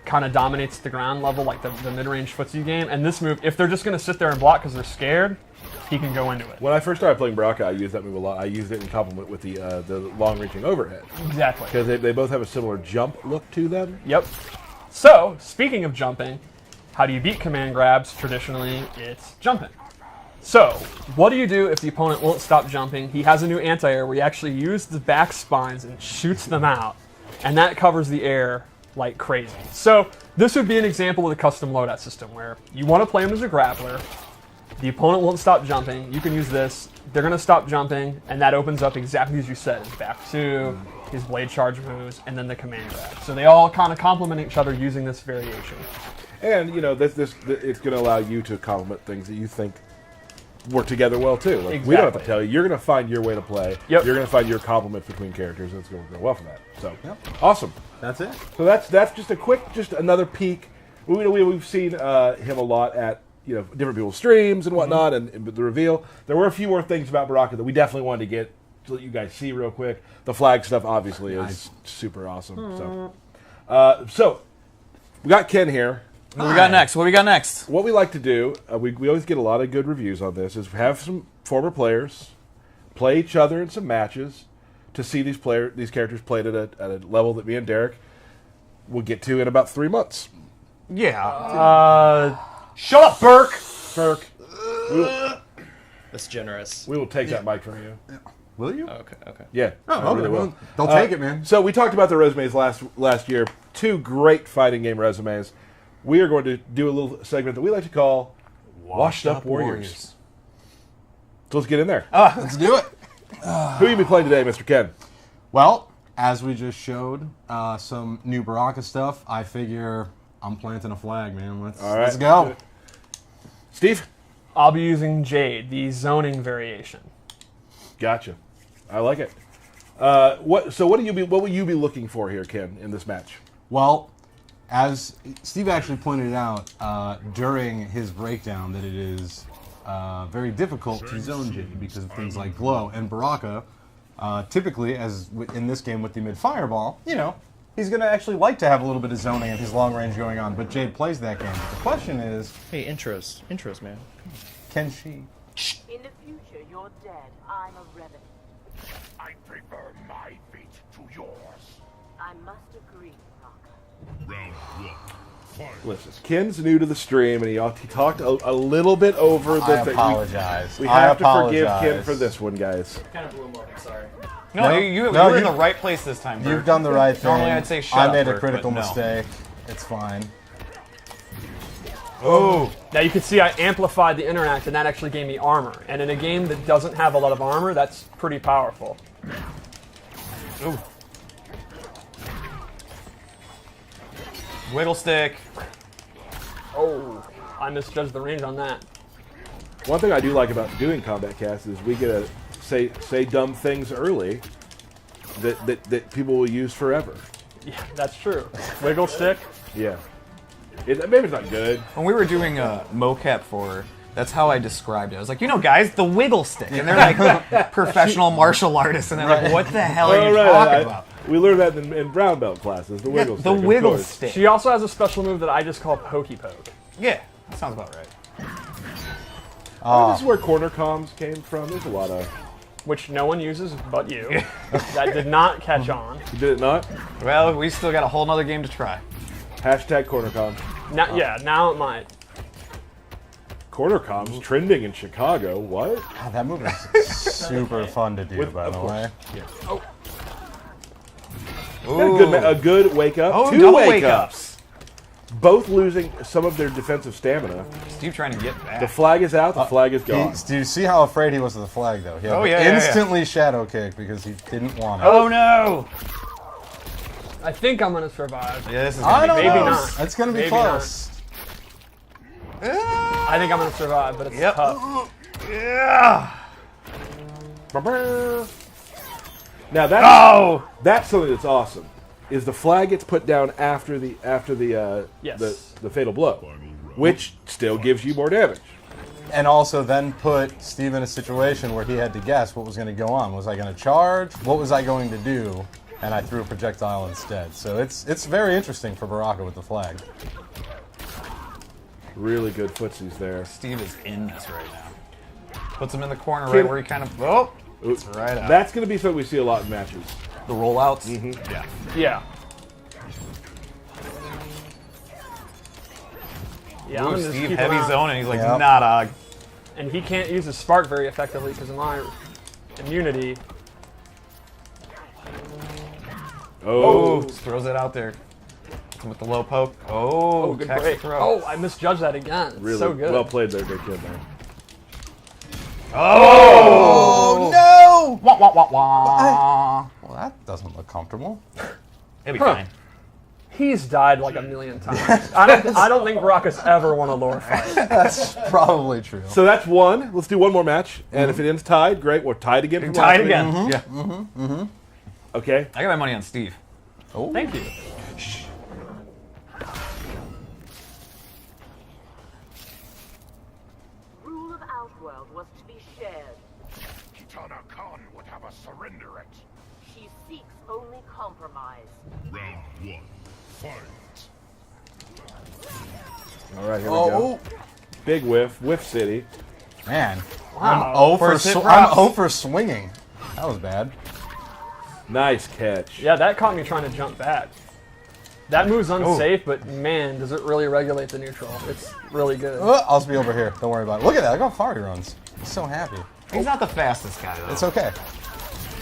kind of dominates the ground level, like the mid-range footsie game. And this move, if they're just going to sit there and block because they're scared, he can go into it. When I first started playing Baraka, I used that move a lot. I used it in complement with the long-reaching overhead. Exactly. Because they both have a similar jump look to them. Yep. So, speaking of jumping, how do you beat command grabs? Traditionally, it's jumping. So, what do you do if the opponent won't stop jumping? He has a new anti-air where he actually uses the back spines and shoots them out. And that covers the air like crazy. So, this would be an example of the custom loadout system where you want to play him as a grappler. The opponent won't stop jumping. You can use this. They're going to stop jumping, and that opens up exactly as you said. His back two, his blade charge moves, and then the command grab. So they all kind of complement each other using this variation. And, this it's going to allow you to complement things that you think work together well, too. Like, Exactly. We don't have to tell you. You're going to find your way to play. Yep. You're going to find your complement between characters, and it's going to go well for that. So, awesome. That's it. So that's just another peek. We've seen him a lot at different people's streams and whatnot, and the reveal. There were a few more things about Baraka that we definitely wanted to get to let you guys see real quick. The flag stuff obviously is super awesome. So we got Ken here. What we got next? What we like to do, we always get a lot of good reviews on this, is have some former players play each other in some matches to see these characters played at a level that me and Derek will get to in about 3 months. Yeah. Shut up, Burke! Burke. That's generous. We will take that mic from you. Will you? Okay. Yeah. Oh, okay. Really Well, they'll take it, man. So we talked about the resumes last year. 2 great fighting game resumes. We are going to do a little segment that we like to call Washed Up Warriors. So let's get in there. Let's do it. Who you be playing today, Mr. Ken? Well, as we just showed some new Baraka stuff, I figure I'm planting a flag, man. Let's go. Steve? I'll be using Jade, the zoning variation. Gotcha. I like it. What will you be looking for here, Ken, in this match? Well, as Steve actually pointed out during his breakdown, that it is very difficult to zone Jade because of things like glow. And Baraka, typically, as in this game with the mid-fireball, he's going to actually like to have a little bit of zoning and his long range going on, but Jade plays that game. The question is... Hey, intros, man. Can she? In the future, you're dead. I'm a revenant. I prefer my fate to yours. I must agree, Baraka. Round 1. Fight. Listen, Ken's new to the stream, and he talked a little bit over the I apologize. We have to forgive Ken for this one, guys. Kind of blew him up. Sorry. No, you're in the right place this time, Bert. You've done the right thing. Normally I'd say shut I up, made a Bert, critical but no. mistake. It's fine. Oh! Now you can see I amplified the interact, and that actually gave me armor. And in a game that doesn't have a lot of armor, that's pretty powerful. Ooh. Wiggle stick. Oh, I misjudged the range on that. One thing I do like about doing Combat Cast is we get to say dumb things early that people will use forever. Yeah, that's true. Wiggle stick. Yeah. Maybe it's not good. When we were doing mocap for, that's how I described it. I was like, guys, the wiggle stick. And they're like professional martial artists, and they're like, what the hell are you talking about? We learned that in brown belt classes. The wiggle stick. The wiggle stick. She also has a special move that I just call Pokey Poke. Yeah, that sounds about right. This is where corner comms came from. There's a lot of... Which no one uses but you. That did not catch on. You did it not? Well, we still got a whole nother game to try. Hashtag corner comms. Now, yeah, now it might. Corner comms trending in Chicago. What? God, that move is super fun to do, by the way. Yeah. A good wake up. Oh, 2 double wake ups. Both losing some of their defensive stamina. Steve trying to get back. The flag is out. The flag is gone. Do you see how afraid he was of the flag, though? He had instantly shadow kick because he didn't want it. Oh no! I think I'm gonna survive. Yeah, this is gonna be maybe know. not. It's gonna be Maybe close. I think I'm gonna survive, but it's tough. Yeah. Now that's something that's awesome. Is the flag gets put down after the fatal blow, which still gives you more damage. And also then put Steve in a situation where he had to guess what was going to go on. Was I going to charge? What was I going to do? And I threw a projectile instead. So it's very interesting for Baraka with the flag. Really good footsies there. Steve is in this right now. Puts him in the corner right where he kind of... Oh! It's right out. That's going to be something we see a lot in matches. The rollouts? Mm-hmm. Yeah. Yeah. Yeah, I'm gonna just Steve keep heavy around. zone, and he's like, nah, dog. And he can't use his spark very effectively because of my immunity. Oh, throws it out there. With the low poke. Oh, good break. Oh, I misjudged that again. It's really so good. Well played there, good kid, man. Oh no! Wah, wah, wah, wah. Well, that doesn't look comfortable. It'll be fine. He's died like a million times. I don't think Baraka's ever won a lore fight. That's probably true. So that's one. Let's do one more match, and if it ends tied, great. We're tied again. From Tied last again. week. Yeah. Okay. I got my money on Steve. Oh. Thank you. Rule of Outworld was to be shared. Kitana Khan would have us surrender it. She seeks only compromise. Round 1. Fight. All right, here we go. Big whiff. Whiff City. Man. Wow. I'm 0 for swinging. That was bad. Nice catch. Yeah, that caught me trying to jump back. That move's unsafe, but man, does it really regulate the neutral. It's really good. I'll be over here. Don't worry about it. Look at that. Look how far he runs. He's so happy. He's not the fastest guy, though. It's okay.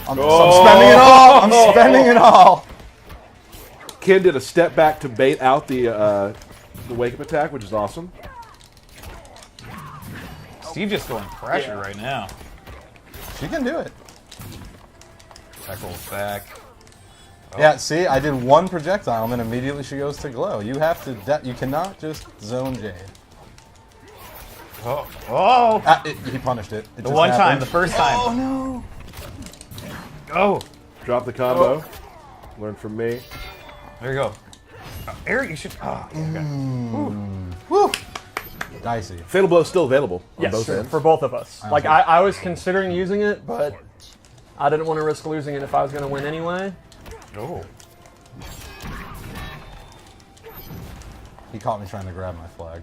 I'm spending it all. I'm spending it all. Ken did a step back to bait out the wake-up attack, which is awesome. Steve just going pressure right now. She can do it. Back rolls back. Oh. Yeah, see, I did one projectile, and then immediately she goes to glow. You have to. You cannot just zone Jade. Oh! Oh! He punished it. The one time, the first time. Oh no! Oh! Drop the combo. Learn from me. There you go. Eric, you should. Oh, okay. Woo! Dicey. Fatal blow is still available on Yes, both ends. for both of us. Like I was considering using it, but I didn't want to risk losing it if I was going to win anyway. Oh. He caught me trying to grab my flag.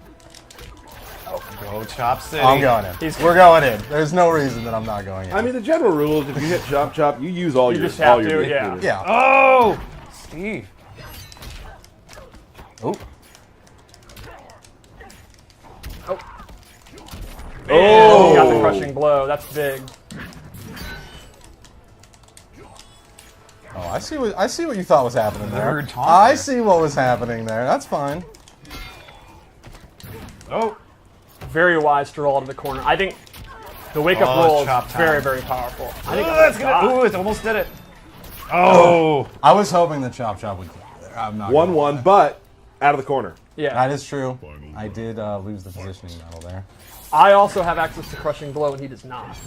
Go Chop City. I'm going in. We're going in. There's no reason that I'm not going in. I mean, the general rule is if you hit chop chop, you use all You your just have all to, your yeah. Yeah. Oh! Steve. Oh. Oh! He got the crushing blow. That's big. Oh, I see what you thought was happening there. Third taunt I there. see what was happening there. That's fine. Oh! Very wise to roll out of the corner. I think the wake-up roll is chop time. very, very powerful. I think That's gonna. Ooh, it almost did it. Oh! I was hoping the chop chop would. I'm not. 1-1, but out of the corner. Yeah. That is true. I did lose the positioning battle there. I also have access to crushing blow, and he does not.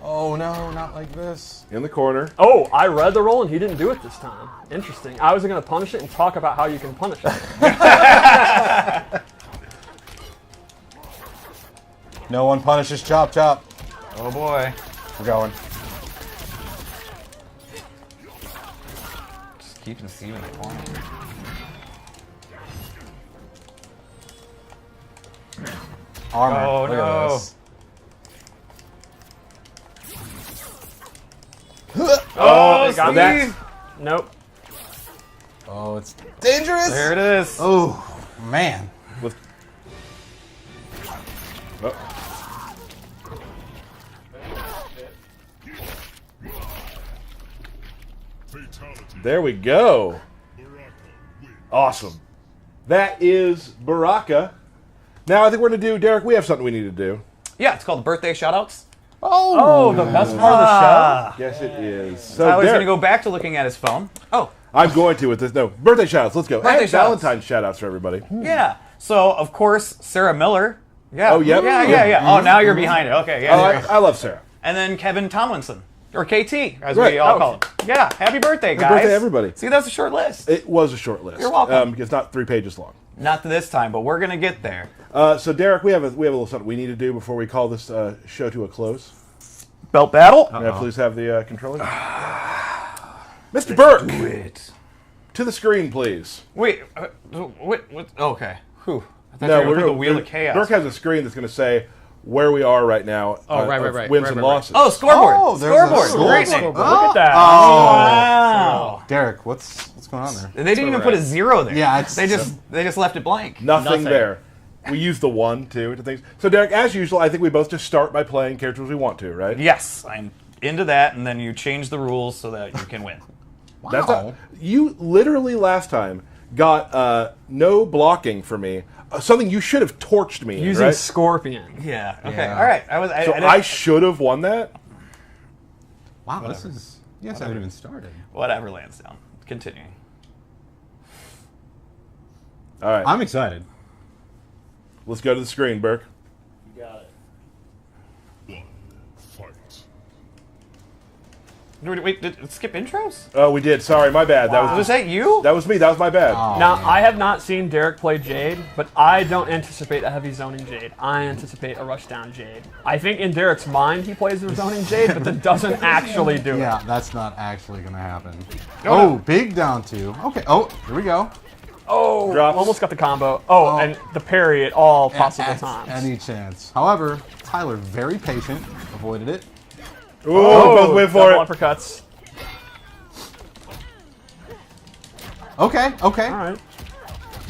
Oh no, not like this. In the corner. Oh, I read the roll, and he didn't do it this time. Interesting. I was going to punish it and talk about how you can punish it. No one punishes chop chop. Oh boy. We're going. You can see when they fall. Armor. Oh, Look no. at this. Oh, got Steve! that. Nope. Oh, it's dangerous. There it is. Oh, man. With There we go. Awesome. That is Baraka. Now I think we're going to do, Derek, we have something we need to do. Yeah, it's called birthday shoutouts. Oh, the best part of the show? Yes, it is. So Tyler's Derek, going to go back to looking at his phone. Oh. I'm going to with this. No, birthday shoutouts. Let's go. Birthday And shout-outs. Valentine's shoutouts for everybody. Yeah. So, of course, Sarah Miller. Yeah. Oh, yep. Yeah. Oh, now you're behind it. Okay, yeah. Oh, I love Sarah. And then Kevin Tomlinson. Or KT, as Right. we all Oh. call him. Yeah, happy birthday, guys. Happy birthday, everybody. See, that's a short list. It was a short list. You're welcome. It's not 3 pages long. Not this time, but we're going to get there. So, Derek, we have a little something we need to do before we call this show to a close. Belt battle? May I please have the controller? Mr. Burke! Do it. To the screen, please. Wait, what? Okay. Whew. I thought No, you were we're going to going the Wheel of Chaos. Burke has a screen that's going to say where we are right now. Oh, right, of right. Wins Right, and right, right. losses. Oh, scoreboard. Oh, there's Scoreboard. a Great scoreboard. name. Look at that. Wow. Derek, what's going on there? And they didn't even put a 0 there. Yeah, it's- they just left it blank. Nothing there. We use the 1, 2 to things. So, Derek, as usual, I think we both just start by playing characters we want to, right? Yes, I'm into that, and then you change the rules so that you can win. Wow. That's not, you literally last time got no blocking for me. Something you should have torched me in, Using right? Scorpion. Yeah. Okay. Yeah. All right. So I should have won that? Wow, this is... You guys haven't even started. Whatever lands down. Continuing. All right. I'm excited. Let's go to the screen, Burke. You got it. One, fight. Wait, did it skip intros? Oh, we did. Sorry, my bad. That Was that you? That was me. That was my bad. Oh, Now, man. I have not seen Derek play Jade, but I don't anticipate a heavy zoning Jade. I anticipate a rushdown Jade. I think in Derek's mind he plays the zoning Jade, but that doesn't actually do it. Yeah, that's not actually going to happen. Oh, big down 2. Okay. Oh, here we go. Oh, Drops. almost got the combo. Oh, and the parry at all possible At times. any chance. However, Tyler, very patient, avoided it. Ooh, both went for double it. uppercuts. Okay, okay. All right.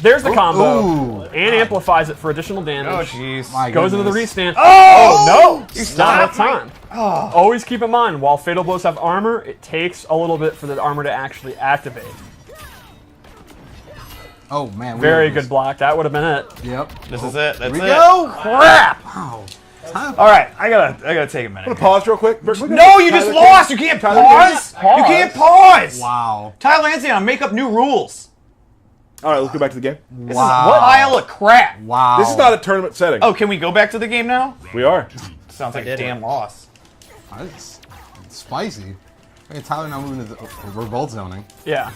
There's the combo. Ooh. And amplifies it for additional damage. Oh, jeez. My Goes into the goodness. restand. Oh, no! Not enough time. Always keep in mind, while Fatal Blows have armor, it takes a little bit for the armor to actually activate. Oh, man. we Very have good this. block. That would have been it. Yep. This is it. That's Here we it. go. Crap. Wow. All right, I gotta take a minute. Pause real quick. Burke, No, you just lost. You can't pause. You can't pause. Wow. Tyler Lansing, make up new rules. All right, let's go back to the game. This is what pile of crap. Wow. This is not a tournament setting. Oh, can we go back to the game now? We are. Sounds like a damn loss. It's spicy. Hey, Tyler now moving to the... We're both zoning. Yeah.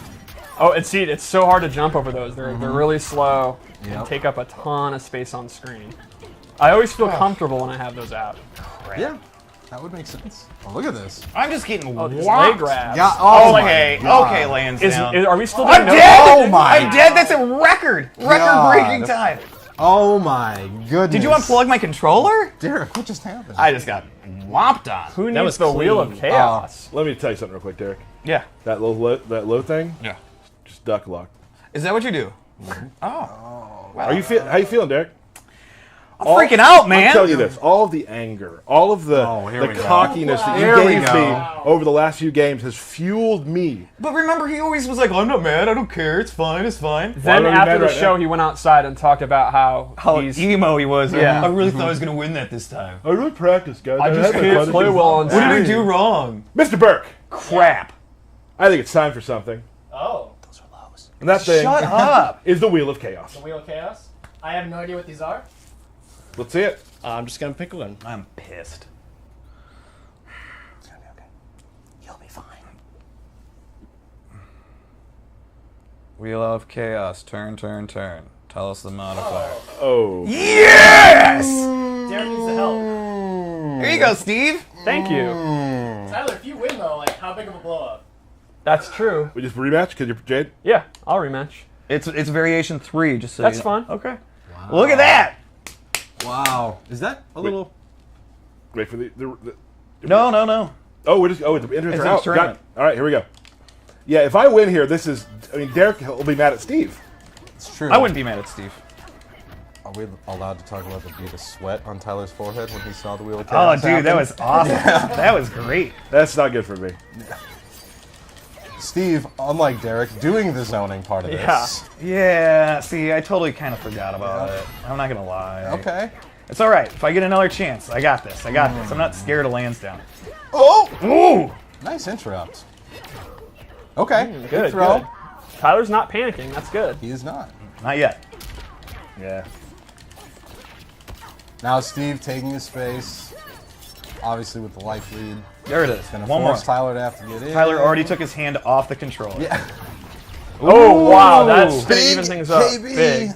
Oh, and see, it's so hard to jump over those. They're really slow and Yep. take up a ton of space on screen. I always feel comfortable when I have those out. Yeah. That would make sense. Oh, look at this. I'm just getting Oh, these whopped. leg grabs. Yeah. Oh, my Okay, God. okay, Lansdowne. Are we still doing I'm no- dead! Oh my I'm dead! That's a record-breaking God. time. Oh, my goodness. Did you unplug my control? Derek, what just happened? I just got whopped on. Who That needs was the Wheel of clean. Chaos? Let me tell you something real quick, Derek. Yeah. That low thing, Yeah. just duck lock. Is that what you do? Oh. How you feeling, Derek? I'm freaking out, man. I'm telling you this, all of the anger, all of the here we go. cockiness that you Here we gave go. me over the last few games has fueled me. But remember, he always was like, I'm not mad. I don't care. It's fine. It's fine. Then are we after mad the right show, now? he went outside and talked about how he's... emo he was. Yeah. I really thought I was going to win that this time. I really practiced, guys. I just had my can't fun. play well on What did I screen. do wrong? Mr. Burke, Crap. I think it's time for something. Oh, And that thing Shut up. is the Wheel of Chaos. the Wheel of Chaos? I have no idea what these are. Let's see it. I'm just gonna pick one. I'm pissed. It's going to be okay. You'll be fine. Wheel of Chaos. Turn, turn, turn. Tell us the modifier. Oh. Yes! Derek needs the help. Here you go, Steve. Thank you. Tyler, if you win though, like how big of a blow up? That's true. We just rematch because you're Jade? Yeah, I'll rematch. It's variation 3, just so That's you know. fine. Okay. Wow. Look at that! Wow. Is that a little... Wait for the No. Oh, it's the entrance It's are out. tournament. All right, here we go. Yeah, if I win here, this is... I mean, Derek will be mad at Steve. It's true. I wouldn't be mad at Steve. Are we allowed to talk about the bead of sweat on Tyler's forehead when he saw the Wheel of Oh, Chaos dude, that happen? was awesome. That was great. That's not good for me. Steve, unlike Derek, doing the zoning part of this. Yeah, see, I totally kind of forgot about it. I'm not going to lie. Okay. It's all right. If I get another chance, I got this. I got this. I'm not scared of Lansdowne. Oh! Ooh! Nice interrupt. Okay, Good throw. Good. Tyler's not panicking. That's good. He is not. Not yet. Yeah. Now Steve taking his space, obviously with the life lead. There it is. Gonna One more. force Tyler to have to get in. Tyler already took his hand off the controller. Yeah. Oh, wow. That's going to Big even things up. KB. Big.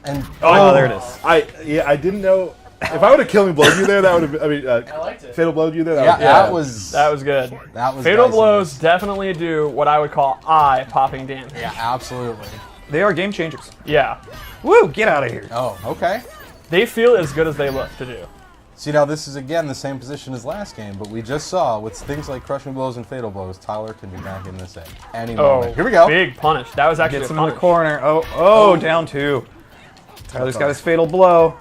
And Oh, there it is. I didn't know... If I would have killed me blowed you there, that would have... I mean, I liked it. Fatal blowed you there? that was good. That was Fatal dicey. blows definitely do what I would call eye-popping damage. Yeah, absolutely. They are game changers. Yeah. Woo! Get out of here. Oh, okay. They feel as good as they look to do. See, now this is again the same position as last game, but we just saw with things like crushing blows and fatal blows, Tyler can be back in this at any moment. Here we go. Big punish. That was actually Gets a him in the punish. corner. Oh, down 2. Tyler's got his fatal blow.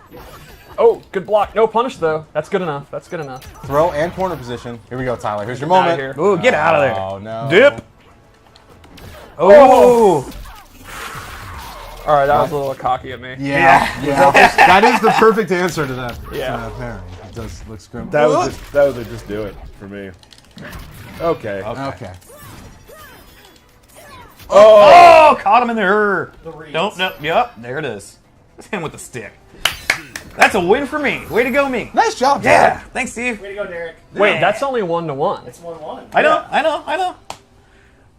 Oh, good block. No punish, though. That's good enough. That's good enough. Throw and corner position. Here we go, Tyler. Here's your Outta moment. here. Ooh, get out of there. Oh, no. Dip. Oh. All right, that was a little cocky of me. Yeah. That is the perfect answer to that. Yeah. Pairing. It does look scrim. That was just do it for me. Okay. Okay. Oh, caught him in there. The Nope. Yep, there it is. It's him with the stick. That's a win for me. Way to go, me. Nice job, Yeah. Derek. Thanks, Steve. Way to go, Derek. Wait, that's only 1-1. It's 1-1. I know.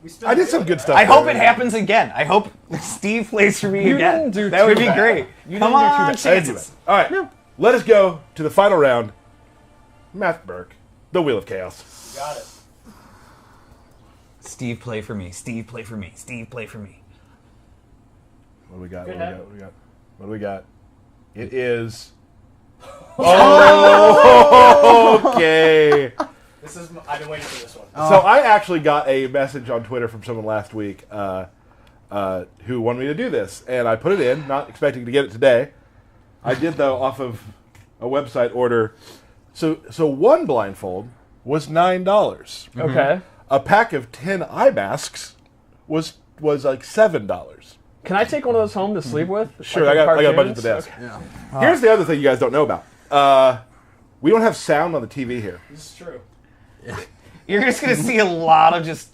We still I did some good stuff. I hope there. it happens again. I hope Steve plays for me You again. didn't do That would too be bad. great. You Come didn't do too on, bad. I didn't do chances. that. All right. Let us go to the final round. Matt Burke, the Wheel of Chaos. Got it. Steve, play for me. Steve, play for me. Steve, play for me. What do we got? Good What hat. do we got? It is. Oh, okay. I've been waiting for this one. So I actually got a message on Twitter from someone last week who wanted me to do this, and I put it in, not expecting to get it today. I did though off of a website order. So one blindfold was $9. Okay. A pack of 10 eye masks was like $7. Can I take one of those home to sleep with? Sure, Like I in got a bunch at cartoons? the desk. Okay. Yeah. Here's the other thing you guys don't know about. We don't have sound on the TV here. This is true. You're just going to see a lot of just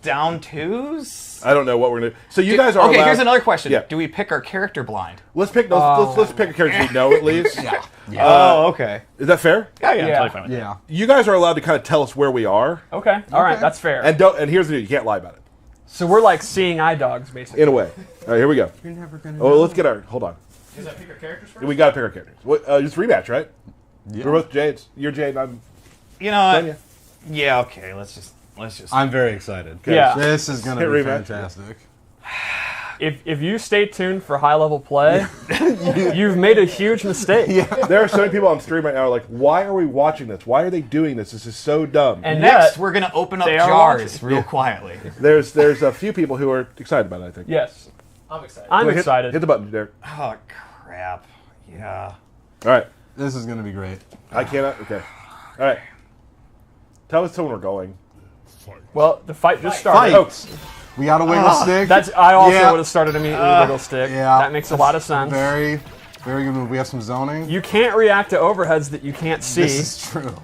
down 2s? I don't know what we're gonna do. So you guys are Okay, allowed- here's another question. Yeah. Do we pick our character blind? Let's pick those. Let's pick a character we know at least. Oh, okay. Is that fair? Yeah, Yeah. totally fine with that. Yeah. You guys are allowed to kind of tell us where we are, Okay. All right, that's fair. and don't. And here's the deal: you can't lie about it. So we're like seeing eye dogs, basically. In a way. All right, here we go. You're never gonna. Oh, let's get our. Hold on. Does that pick our characters first? We got to pick our characters. What, just rematch, right? Yeah. We're both Jades. You're Jade. And I'm You know what? Sonya. Yeah, okay, let's just. I'm very excited. Yeah. This is gonna Hit be rematch. fantastic. If you stay tuned for high level play, you've made a huge mistake. There are so many people on stream right now. Like, why are we watching this? Why are they doing this? This is so dumb. And Next, yet, we're gonna open up they are jars watching. real quietly. There's a few people who are excited about it. I think. yes, I'm excited. I'm Hit- excited. Hit the button, Derek. Oh crap! Yeah. All right. This is gonna be great. I cannot. Okay. All right. Tell us when we're going. Well, the fight just started. Fight. We got a wiggle stick. I also Yeah. would have started immediately with wiggle stick. Yeah. That makes a lot of sense. Very, very good move. We have some zoning. You can't react to overheads that you can't see. This is true.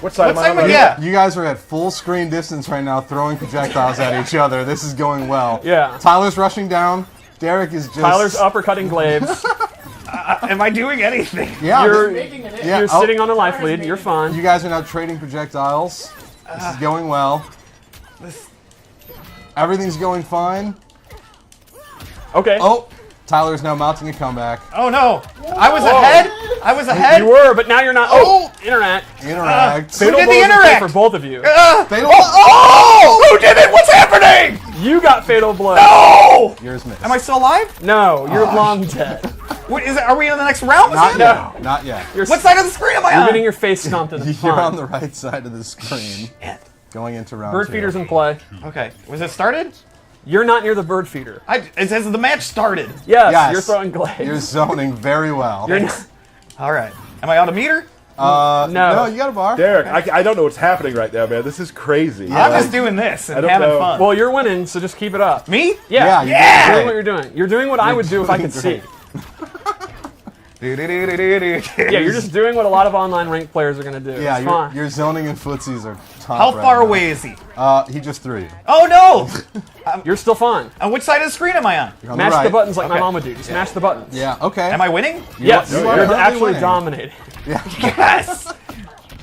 What side am I on? Yeah. You guys are at full screen distance right now, throwing projectiles at each other. This is going well. Yeah. Tyler's rushing down. Derek is just. Tyler's uppercutting Glaives. Am I doing anything? Yeah. You're, Making it in. yeah. you're oh, sitting on a life lead. You're fine. You guys are now trading projectiles. This is going well. Everything's going fine. Okay. Oh, Tyler's now mounting a comeback. Oh no! I was ahead. I was ahead. You were, but now you're not. Oh! Interact. Interact. Who did the interact? For both of you. Fatal. Oh! Who did it? What's happening? You got fatal blow. No! Yours missed. Am I still alive? No, you're long dead. What, are we in the next round? Not yet. Not yet. What side of the screen am I on? You're getting your face stomped in the You're on front. the right side of the screen. Shit. Going into round Bird 2. feeder's in play. Okay. Was it started? You're not near the bird feeder. It says the match started. Yes, you're throwing glaives. You're zoning very well. You're not, All right. Am I on a meter? No, you got a bar. Derek, I don't know what's happening right now, man. This is crazy. I'm just doing this and don't having know. fun. well, you're winning, so just keep it up. Me? Yeah, Yeah, you're doing what you're doing. You're doing what I would do if I could see. Yeah, you're just doing what a lot of online ranked players are going to do. Yeah, it's fine. your zoning and footsies are top. How right far now. away is he? He just threw you. Oh no! You're still fine. On which side of the screen am I on? You're on Mash the, right. the buttons like my Okay. mom would do. Just mash the buttons. Yeah. Okay. Am I winning? Yes, You are you're currently actually winning. dominating. Yes!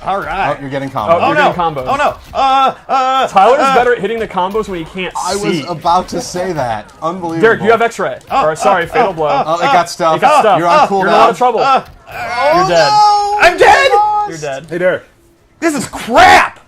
All right. Oh, you're getting combo. Oh, Oh you're no! getting combos. Oh no! Tyler's better at hitting the combos when he can't I see. was about to say that. Unbelievable. Derek, you have X-ray. Or sorry, fatal blow. Oh, it got stuffed. It got stuffed. You're on cooldown. You're in a lot of trouble. You're dead. I'm dead! You're dead. Hey, Derek. This is crap!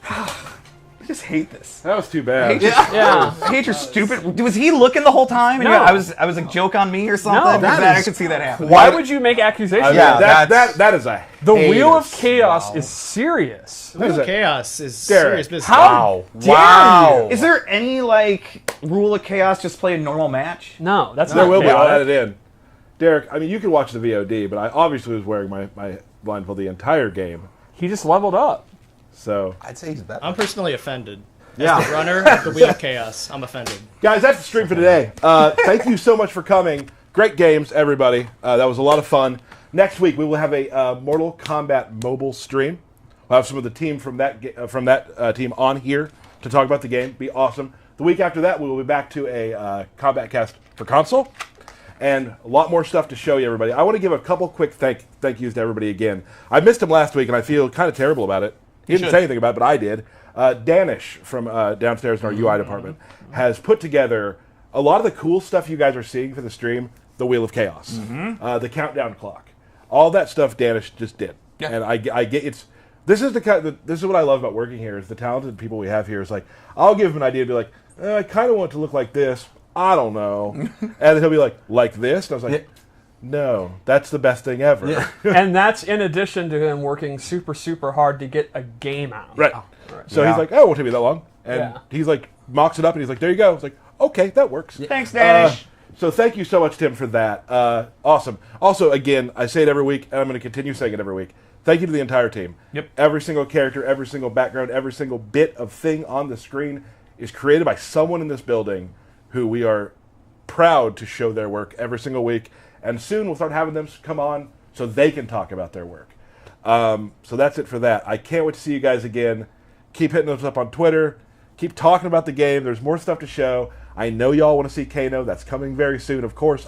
I just hate this. That was too bad. Yeah. I hate your stupid. Was he looking the whole time? And No. I was a joke on me or something. No, I could see that happen. Why would you make accusations? Yeah, that is a The Wheel of heinous- Chaos is serious. What is it? Chaos is Derek, serious business. How dare you? Is there any like rule of chaos? Just play a normal match. No, that's There not will be. I'll chaotic. add it in. Derek, I mean, you can watch the VOD, but I obviously was wearing my blindfold the entire game. He just leveled up. So, I'd say he's better. I'm personally offended. Yeah. As the runner of the Wheel of Chaos, I'm offended. guys, that's the stream for today. Thank you so much for coming. Great games, everybody. That was a lot of fun. Next week, we will have a Mortal Kombat mobile stream. We'll have some of the team from that team on here to talk about the game. Be awesome. The week after that, we will be back to a Combat Cast for console. And a lot more stuff to show you, everybody. I want to give a couple quick thank yous to everybody again. I missed him last week, and I feel kind of terrible about it. He didn't say anything about it, but I did. Danish from downstairs in our UI department has put together a lot of the cool stuff you guys are seeing for the stream. The Wheel of Chaos, the countdown clock, all that stuff. Danish just did, and I get it's. This is this is what I love about working here is the talented people we have here. Is like I'll give him an idea, and be like, I kind of want it to look like this. I don't know, and then he'll be like this, and I was like. No, that's the best thing ever. Yeah. And that's in addition to him working super, super hard to get a game out. Right. So he's like, oh, it won't take me that long. And he's like, mocks it up, and he's like, there you go. It's like, okay, that works. Thanks, Danish. So thank you so much, Tim, for that. Awesome. Also, again, I say it every week, and I'm going to continue saying it every week. Thank you to the entire team. Yep. Every single character, every single background, every single bit of thing on the screen is created by someone in this building who we are proud to show their work every single week. And soon we'll start having them come on so they can talk about their work. So that's it for that. I can't wait to see you guys again. Keep hitting us up on Twitter. Keep talking about the game. There's more stuff to show. I know y'all want to see Kano. That's coming very soon. Of course,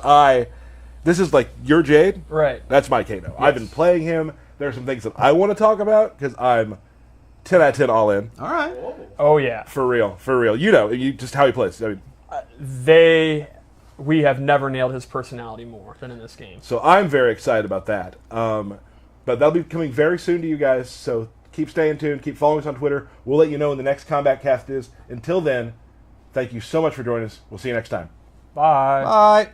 this is like your Jade. Right. That's my Kano. Yes. I've been playing him. There are some things that I want to talk about because I'm 10 out of 10 all in. All right. Oh, yeah. For real. For real. You know, just how he plays. I mean, we have never nailed his personality more than in this game. So I'm very excited about that. But that'll be coming very soon to you guys. So keep staying tuned. Keep following us on Twitter. We'll let you know when the next Combat Cast is. Until then, thank you so much for joining us. We'll see you next time. Bye. Bye.